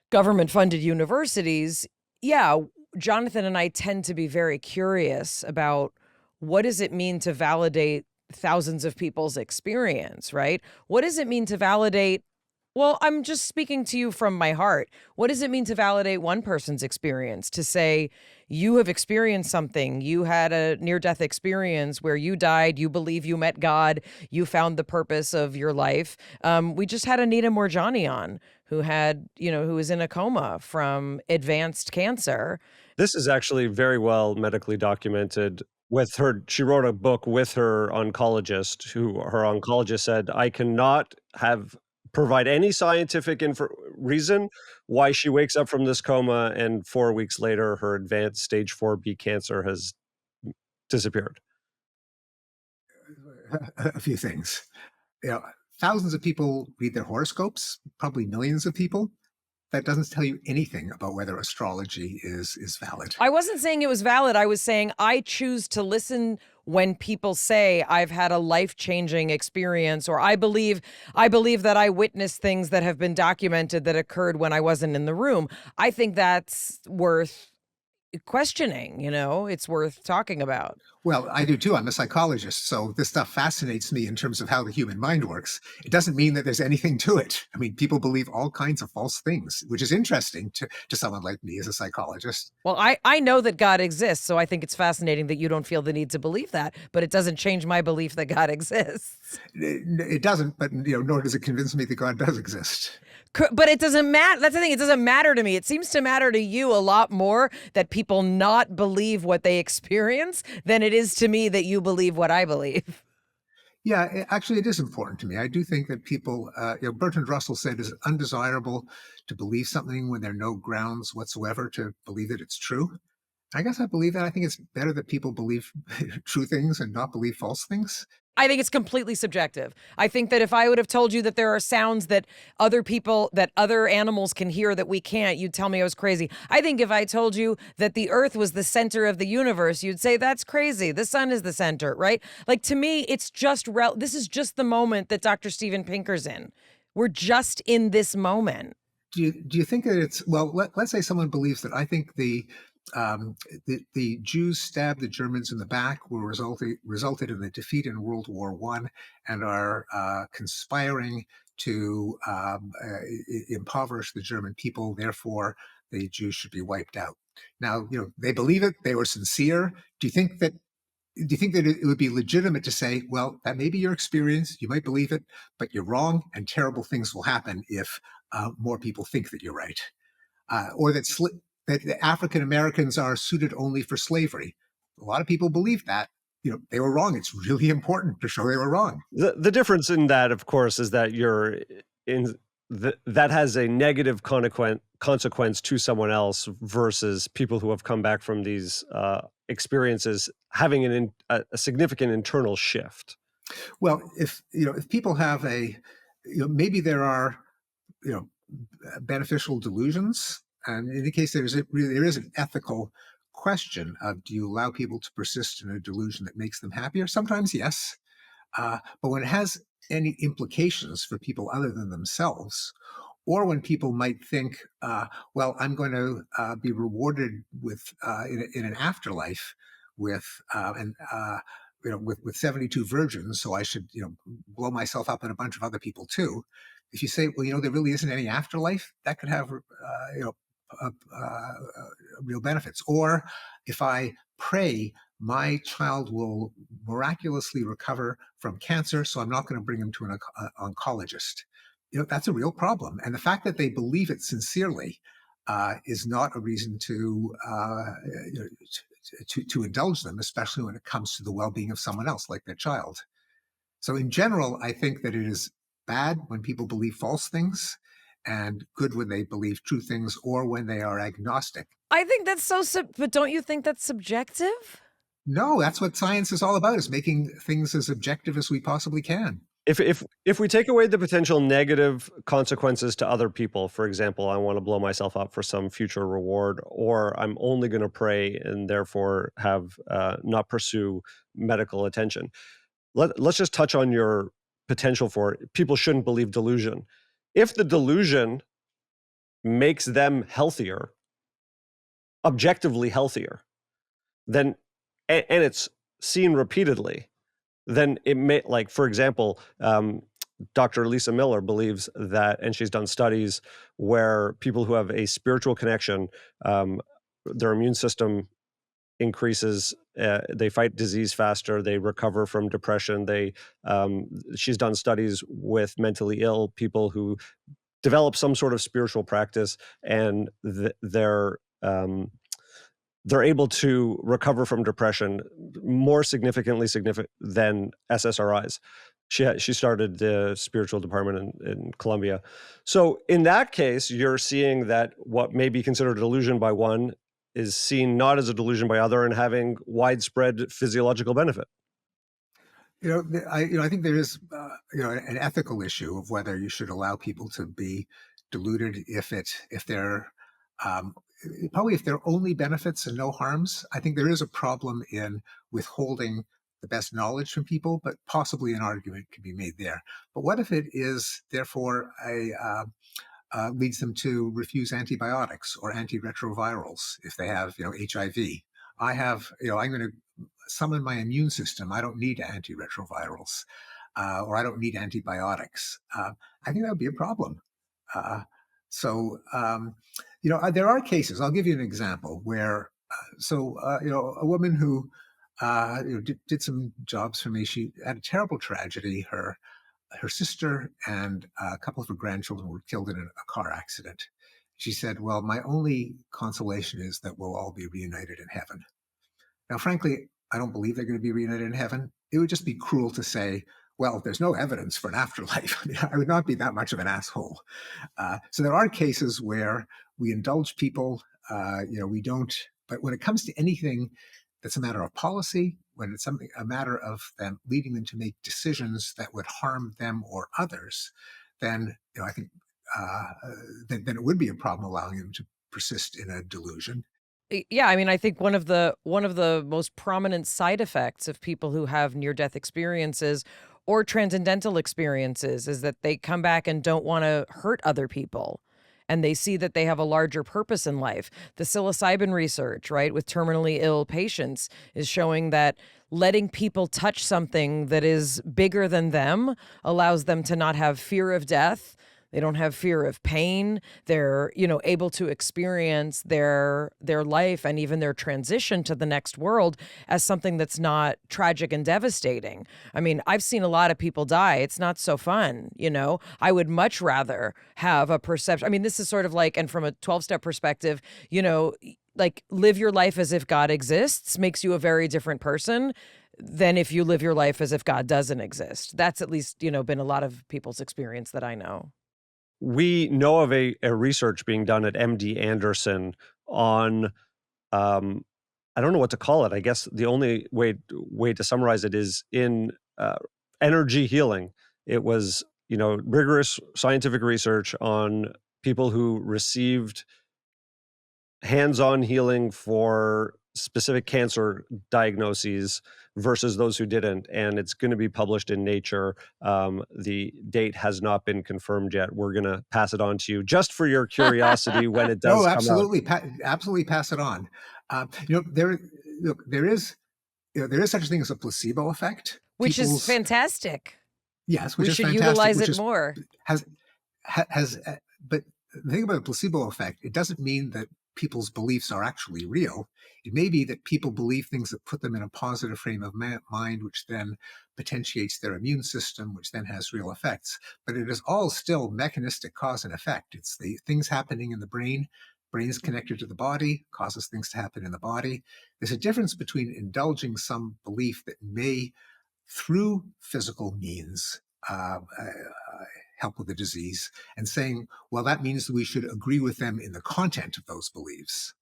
government-funded universities, yeah, Jonathan and I tend to be very curious about what does it mean to validate thousands of people's experience, right? What does it mean to validate? Well, I'm just speaking to you from my heart. What does it mean to validate one person's experience? To say you have experienced something, you had a near-death experience where you died, you believe you met God, you found the purpose of your life. We just had Anita Moorjani on, who was in a coma from advanced cancer. This is actually very well medically documented. With her, she wrote a book with her oncologist, who her oncologist said, I cannot provide any scientific reason why she wakes up from this coma and 4 weeks later her advanced stage 4B cancer has disappeared. A few things. Thousands of people read their horoscopes, probably millions of people. That doesn't tell you anything about whether astrology is valid. I wasn't saying it was valid. I was saying I choose to listen when people say I've had a life-changing experience, or I believe that I witnessed things that have been documented that occurred when I wasn't in the room. I think that's worth questioning, it's worth talking about. Well, I do too. I'm a psychologist, so this stuff fascinates me in terms of how the human mind works. It doesn't mean that there's anything to it. I mean, people believe all kinds of false things, which is interesting to someone like me as a psychologist. Well, I know that God exists, so I think it's fascinating that you don't feel the need to believe that, but it doesn't change my belief that God exists. It doesn't, but nor does it convince me that God does exist. But it doesn't matter. That's the thing. It doesn't matter to me. It seems to matter to you a lot more that people not believe what they experience than it is to me that you believe what I believe. Yeah, actually, it is important to me. I do think that people, Bertrand Russell said, it's undesirable to believe something when there are no grounds whatsoever to believe that it's true. I guess I believe that. I think it's better that people believe true things and not believe false things. I think it's completely subjective. I think that if I would have told you that there are sounds that other animals can hear that we can't, you'd tell me I was crazy. I think if I told you that the earth was the center of the universe, you'd say that's crazy. The sun is the center, right? Like, to me, it's just, this is just the moment that Dr. Steven Pinker's in. We're just in this moment. Do you think that it's, well, let's say someone believes that. I think the Jews stabbed the Germans in the back resulted in the defeat in World War I and are conspiring to impoverish the German people. Therefore, the Jews should be wiped out. Now, they believe it. They were sincere. Do you think that it would be legitimate to say, well, that may be your experience, you might believe it, but you're wrong, and terrible things will happen if more people think that you're right, or that the African Americans are suited only for slavery? A lot of people believe that. They were wrong. It's really important to show they were wrong. The difference in that, of course, is that that has a negative consequence to someone else versus people who have come back from these experiences having a significant internal shift. Well, if people have maybe there are beneficial delusions, and in the case there is an ethical question of, do you allow people to persist in a delusion that makes them happier? Sometimes yes, but when it has any implications for people other than themselves, or when people might think, well, I'm going to be rewarded with in an afterlife with 72 virgins, so I should blow myself up and a bunch of other people too. If you say, well, there really isn't any afterlife, that could have real benefits. Or if I pray my child will miraculously recover from cancer, so I'm not going to bring him to an oncologist. That's a real problem. And the fact that they believe it sincerely is not a reason to to indulge them, especially when it comes to the well-being of someone else, like their child. So in general, I think that it is bad when people believe false things and good when they believe true things or when they are agnostic. I think that's but don't you think that's subjective? No, that's what science is all about, is making things as objective as we possibly can. If we take away the potential negative consequences to other people, for example, I want to blow myself up for some future reward, or I'm only going to pray and therefore have not pursue medical attention. Let's just touch on your potential for it. People shouldn't believe delusion. If the delusion makes them healthier, objectively healthier, then, and it's seen repeatedly, then it may, like, for example, Dr. Lisa Miller believes that, and she's done studies where people who have a spiritual connection, their immune system increases, they fight disease faster, they recover from depression. She's done studies with mentally ill people who develop some sort of spiritual practice, and they're able to recover from depression more significantly than SSRIs. She started the spiritual department in Columbia. So in that case, you're seeing that what may be considered a delusion by one is seen not as a delusion by other and having widespread physiological benefit. I think there is an ethical issue of whether you should allow people to be deluded if they're probably if there are only benefits and no harms. I think there is a problem in withholding the best knowledge from people, but possibly an argument can be made there. But what if it is therefore leads them to refuse antibiotics or antiretrovirals if they have HIV? I'm going to summon my immune system. I don't need antiretrovirals or I don't need antibiotics. I think that would be a problem. There are cases. I'll give you an example where, a woman who did some jobs for me. She had a terrible tragedy. Her sister and a couple of her grandchildren were killed in a car accident. She said, "Well, my only consolation is that we'll all be reunited in heaven." Now, frankly, I don't believe they're going to be reunited in heaven. It would just be cruel to say, well, there's no evidence for an afterlife. I mean, I would not be that much of an asshole. So there are cases where we indulge people, we don't. But when it comes to anything that's a matter of policy, when it's a matter of them leading them to make decisions that would harm them or others, then I think then it would be a problem allowing them to persist in a delusion. Yeah, I mean, I think one of the most prominent side effects of people who have near-death experiences or transcendental experiences is that they come back and don't want to hurt other people. And they see that they have a larger purpose in life. The psilocybin research, right, with terminally ill patients is showing that letting people touch something that is bigger than them allows them to not have fear of death. They don't have fear of pain. They're, able to experience their life and even their transition to the next world as something that's not tragic and devastating. I mean, I've seen a lot of people die. It's not so fun, I would much rather have a perception. I mean, this is sort of like, and from a 12-step perspective, like live your life as if God exists makes you a very different person than if you live your life as if God doesn't exist. That's at least, been a lot of people's experience that I know. We know of a research being done at MD Anderson on, I don't know what to call it. I guess the only way to summarize it is in energy healing. It was, rigorous scientific research on people who received hands-on healing for specific cancer diagnoses versus those who didn't, and it's going to be published in Nature. The date has not been confirmed yet. We're going to pass it on to you just for your curiosity when it does. No, absolutely, absolutely pass it on. There is such a thing as a placebo effect, which is fantastic. Yes, which we is should fantastic, utilize it more. But the thing about a placebo effect, it doesn't mean that people's beliefs are actually real. It may be that people believe things that put them in a positive frame of mind, which then potentiates their immune system, which then has real effects. But it is all still mechanistic cause and effect. It's the things happening in the brain brain's connected to the body, causes things to happen in the body. There's a difference between indulging some belief that may, through physical means, help with the disease, and saying, well, that means that we should agree with them in the content of those beliefs.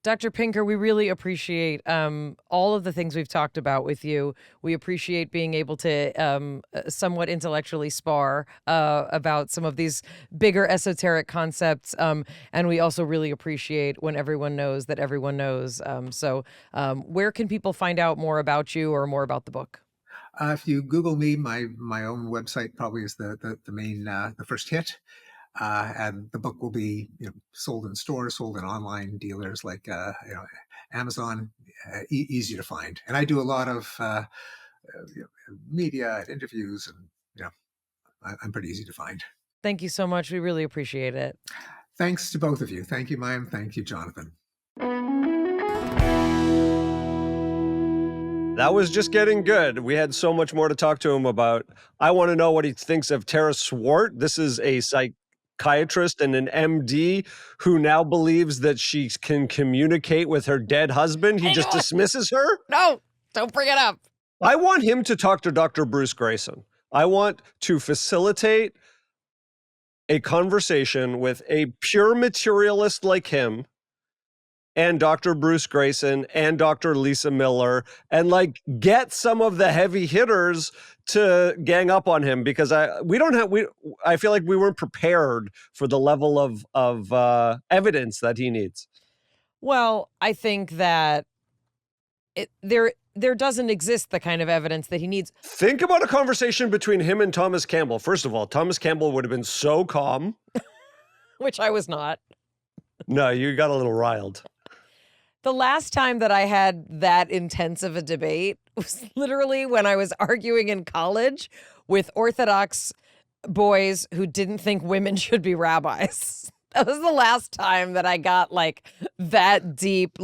Dr. Pinker, we really appreciate all of the things we've talked about with you. We appreciate being able to somewhat intellectually spar about some of these bigger esoteric concepts. And we also really appreciate when everyone knows that everyone knows. So where can people find out more about you or more about the book? If you Google me, my own website probably is the main, the first hit. And the book will be sold in stores, sold in online dealers like Amazon, easy to find. And I do a lot of media and interviews, and I'm pretty easy to find. Thank you so much. We really appreciate it. Thanks to both of you. Thank you, Mayim. Thank you, Jonathan. That was just getting good. We had so much more to talk to him about. I want to know what he thinks of Tara Swart. This is a psychiatrist and an MD who now believes that she can communicate with her dead husband. He just dismisses her? No, don't bring it up. I want him to talk to Dr. Bruce Greyson. I want to facilitate a conversation with a pure materialist like him and Dr. Bruce Greyson and Dr. Lisa Miller, and get some of the heavy hitters to gang up on him, because I feel like we weren't prepared for the level of evidence that he needs. Well, I think that there doesn't exist the kind of evidence that he needs. Think about a conversation between him and Thomas Campbell. First of all, Thomas Campbell would have been so calm. Which I was not. No, you got a little riled. The last time that I had that intense of a debate was literally when I was arguing in college with Orthodox boys who didn't think women should be rabbis. That was the last time that I got that deep,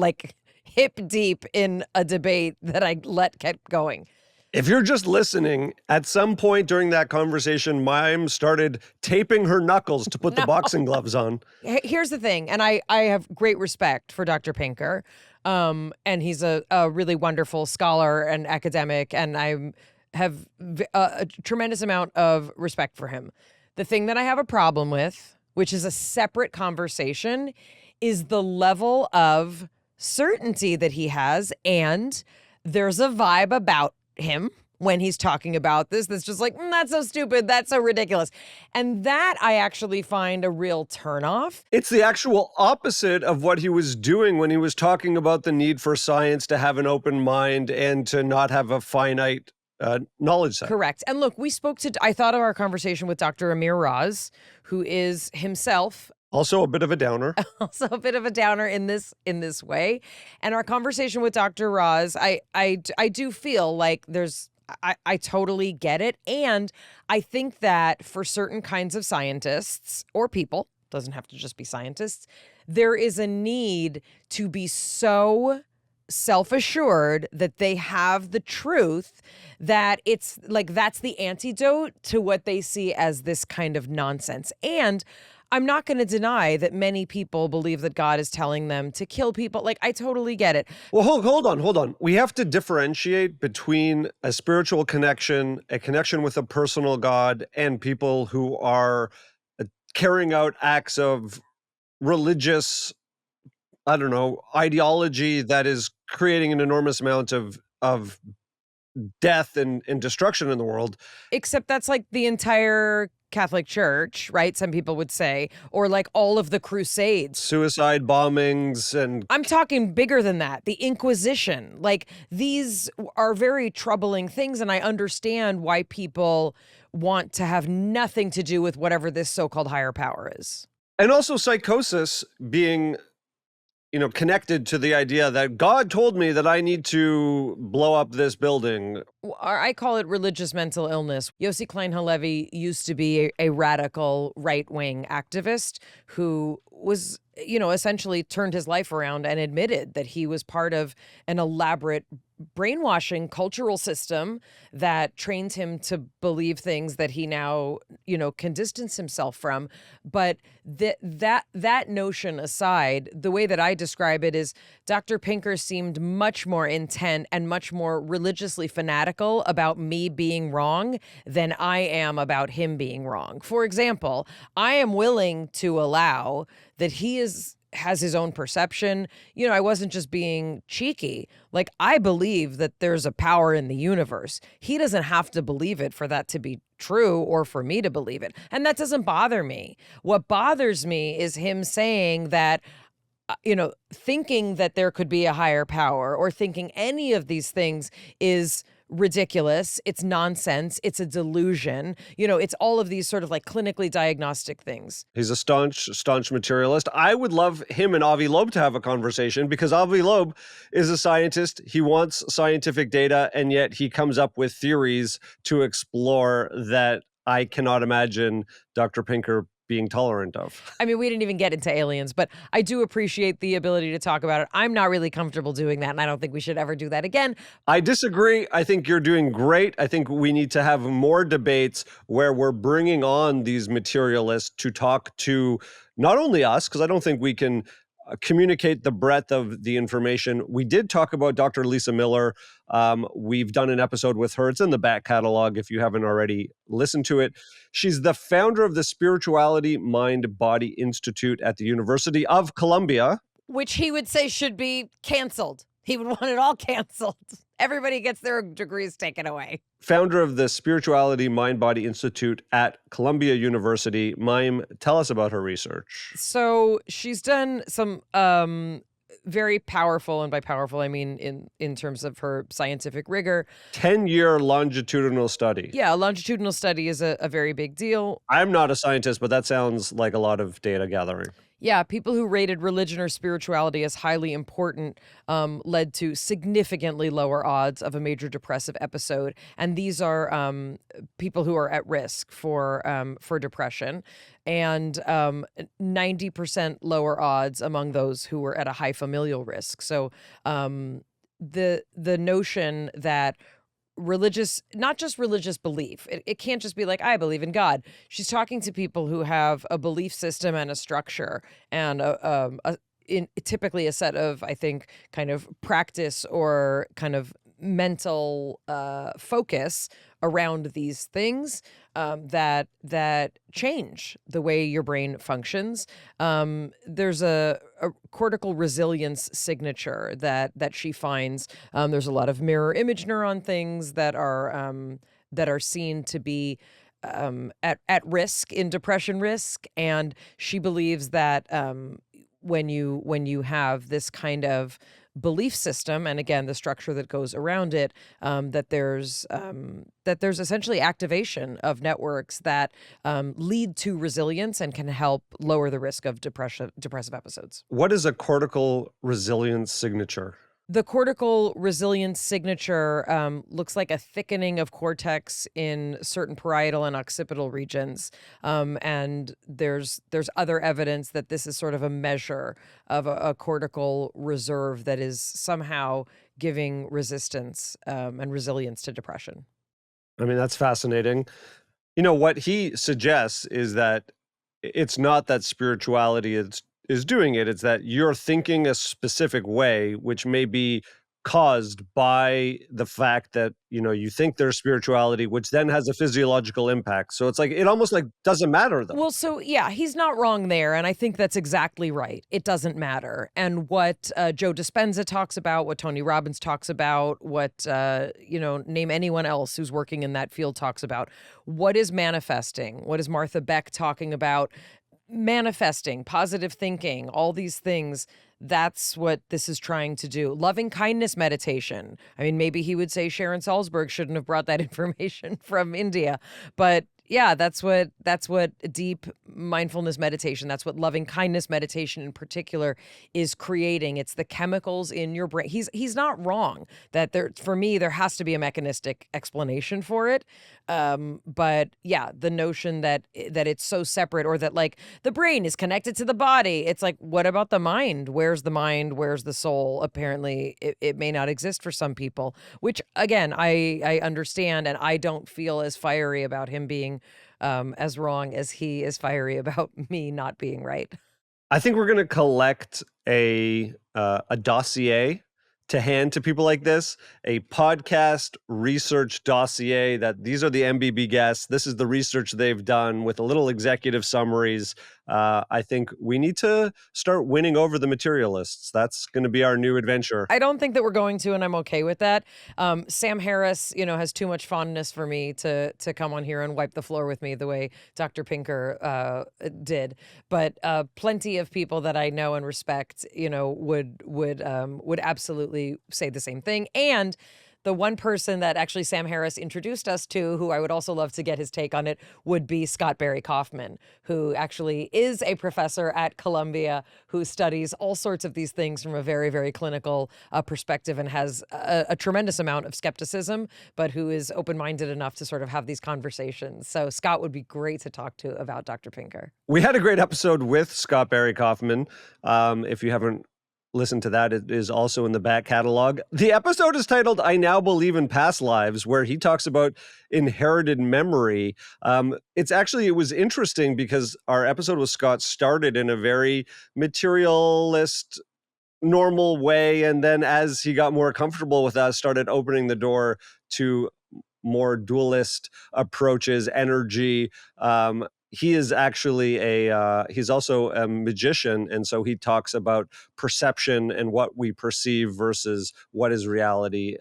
hip deep in a debate that I kept going. If you're just listening, at some point during that conversation, Mayim started taping her knuckles to put the boxing gloves on. Here's the thing, and I have great respect for Dr. Pinker, and he's a really wonderful scholar and academic, and I have a tremendous amount of respect for him. The thing that I have a problem with, which is a separate conversation, is the level of certainty that he has, and there's a vibe about him when he's talking about this that's just that's so stupid, that's so ridiculous. And that I actually find a real turnoff. It's the actual opposite of what he was doing when he was talking about the need for science to have an open mind and to not have a finite knowledge set. Correct. And look, I thought of our conversation with Dr. Amir Raz, who is himself also a bit of a downer. Also a bit of a downer in this way. And our conversation with Dr. Raz, I do feel like I totally get it. And I think that for certain kinds of scientists or people, doesn't have to just be scientists, there is a need to be so self-assured that they have the truth that it's that's the antidote to what they see as this kind of nonsense. And I'm not going to deny that many people believe that God is telling them to kill people. I totally get it. Well, hold on. We have to differentiate between a spiritual connection, a connection with a personal God, and people who are carrying out acts of religious, ideology that is creating an enormous amount of death and destruction in the world. Except that's the entire Catholic Church, right? Some people would say, or all of the Crusades. Suicide bombings and... I'm talking bigger than that. The Inquisition. These are very troubling things, and I understand why people want to have nothing to do with whatever this so-called higher power is. And also psychosis being... connected to the idea that God told me that I need to blow up this building, I call it religious mental illness. Yossi Klein Halevi used to be a radical right-wing activist who was, essentially turned his life around and admitted that he was part of an elaborate brainwashing cultural system that trains him to believe things that he now, can distance himself from. But that notion aside, the way that I describe it is Dr. Pinker seemed much more intent and much more religiously fanatical about me being wrong than I am about him being wrong. For example, I am willing to allow that he has his own perception. I wasn't just being cheeky. Like, I believe that there's a power in the universe. He doesn't have to believe it for that to be true or for me to believe it. And that doesn't bother me. What bothers me is him saying that, thinking that there could be a higher power or thinking any of these things is ridiculous. It's nonsense. It's a delusion. It's all of these sort of like clinically diagnostic things. He's a staunch materialist. I would love him and Avi Loeb to have a conversation because Avi Loeb is a scientist. He wants scientific data, and yet he comes up with theories to explore that I cannot imagine Dr. Pinker being tolerant of. I mean, we didn't even get into aliens, but I do appreciate the ability to talk about it. I'm not really comfortable doing that, and I don't think we should ever do that again. I disagree. I think you're doing great. I think we need to have more debates where we're bringing on these materialists to talk to not only us, because I don't think we can communicate the breadth of the information. We did talk about Dr. Lisa Miller. We've done an episode with her. It's in the back catalog if you haven't already listened to it. She's the founder of the Spirituality Mind Body Institute at the University of Columbia. Which he would say should be canceled. He would want it all canceled. Everybody gets their degrees taken away. Founder of the Spirituality Mind Body Institute at Columbia University. Mayim, tell us about her research. So she's done some very powerful, and by powerful I mean in terms of her scientific rigor. 10-year longitudinal study. Yeah, a longitudinal study is a very big deal. I'm not a scientist, but that sounds like a lot of data gathering. Yeah, people who rated religion or spirituality as highly important led to significantly lower odds of a major depressive episode. And these are people who are at risk for depression, and 90% lower odds among those who were at a high familial risk. So the notion that not just religious belief. It can't just be like, I believe in God. She's talking to people who have a belief system and a structure and typically a set of, I think, kind of practice or kind of mental focus around these things that change the way your brain functions. There's a cortical resilience signature that she finds. There's a lot of mirror image neuron things that are seen to be at risk in depression risk, and she believes that when you have this kind of belief system, and again the structure that goes around it, that there's essentially activation of networks that lead to resilience and can help lower the risk of depressive episodes. What is a cortical resilience signature? The cortical resilience signature looks like a thickening of cortex in certain parietal and occipital regions. And there's other evidence that this is sort of a measure of a cortical reserve that is somehow giving resistance and resilience to depression. I mean, that's fascinating. What he suggests is that it's not that spirituality is doing it. It's that you're thinking a specific way, which may be caused by the fact that, you think there's spirituality, which then has a physiological impact. So it's like, it almost like doesn't matter though. Well, so yeah, he's not wrong there. And I think that's exactly right. It doesn't matter. And what Joe Dispenza talks about, what Tony Robbins talks about, what, name anyone else who's working in that field talks about, what is manifesting? What is Martha Beck talking about? Manifesting, positive thinking, all these things. That's what this is trying to do. Loving kindness meditation. I mean, maybe he would say Sharon Salzberg shouldn't have brought that information from India, but that's what deep mindfulness meditation, that's what loving kindness meditation in particular is creating. It's the chemicals in your brain. He's not wrong that for me there has to be a mechanistic explanation for it. But yeah, the notion that it's so separate, or that like the brain is connected to the body. It's like, what about the mind? Where's the mind? Where's the soul? Apparently it may not exist for some people, which again, I understand, and I don't feel as fiery about him being as wrong as he is fiery about me not being right. I think we're going to collect a dossier to hand to people like this, a podcast research dossier that these are the MBB guests. This is the research they've done with a little executive summaries. I think we need to start winning over the materialists. That's going to be our new adventure. I don't think that we're going to, and I'm okay with that. Sam Harris, has too much fondness for me to come on here and wipe the floor with me the way Dr. Pinker did. But plenty of people that I know and respect, would absolutely say the same thing. And the one person that actually Sam Harris introduced us to, who I would also love to get his take on it, would be Scott Barry Kaufman, who actually is a professor at Columbia who studies all sorts of these things from a very, very clinical perspective, and has a tremendous amount of skepticism, but who is open-minded enough to sort of have these conversations. So Scott would be great to talk to about Dr. Pinker. We had a great episode with Scott Barry Kaufman. If you haven't listen to that, it is also in the back catalog. The episode is titled I Now Believe in Past Lives, where he talks about inherited memory. It was interesting because our episode with Scott started in a very materialist, normal way, and then as he got more comfortable with us, started opening the door to more dualist approaches, energy. He is actually he's also a magician. And so he talks about perception and what we perceive versus what is reality.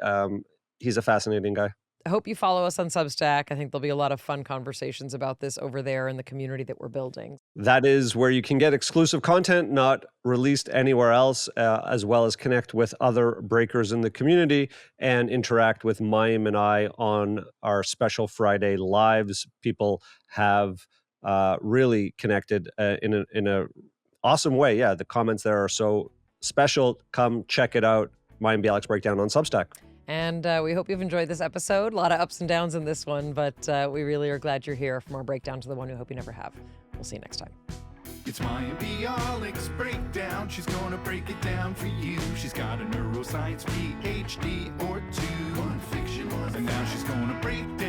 He's a fascinating guy. I hope you follow us on Substack. I think there'll be a lot of fun conversations about this over there in the community that we're building. That is where you can get exclusive content not released anywhere else, as well as connect with other breakers in the community and interact with Mayim and I on our special Friday lives. People have really connected in a awesome way. Yeah, the comments there are so special. Come check it out. Mayim Bialik's Breakdown on Substack. And we hope you've enjoyed this episode. A lot of ups and downs in this one, but we really are glad you're here, from our breakdown to the one we hope you never have. We'll see you next time. It's Mayim Bialik's Breakdown. She's gonna break it down for you. She's got a neuroscience PhD or two. One fiction, one, and now she's gonna break down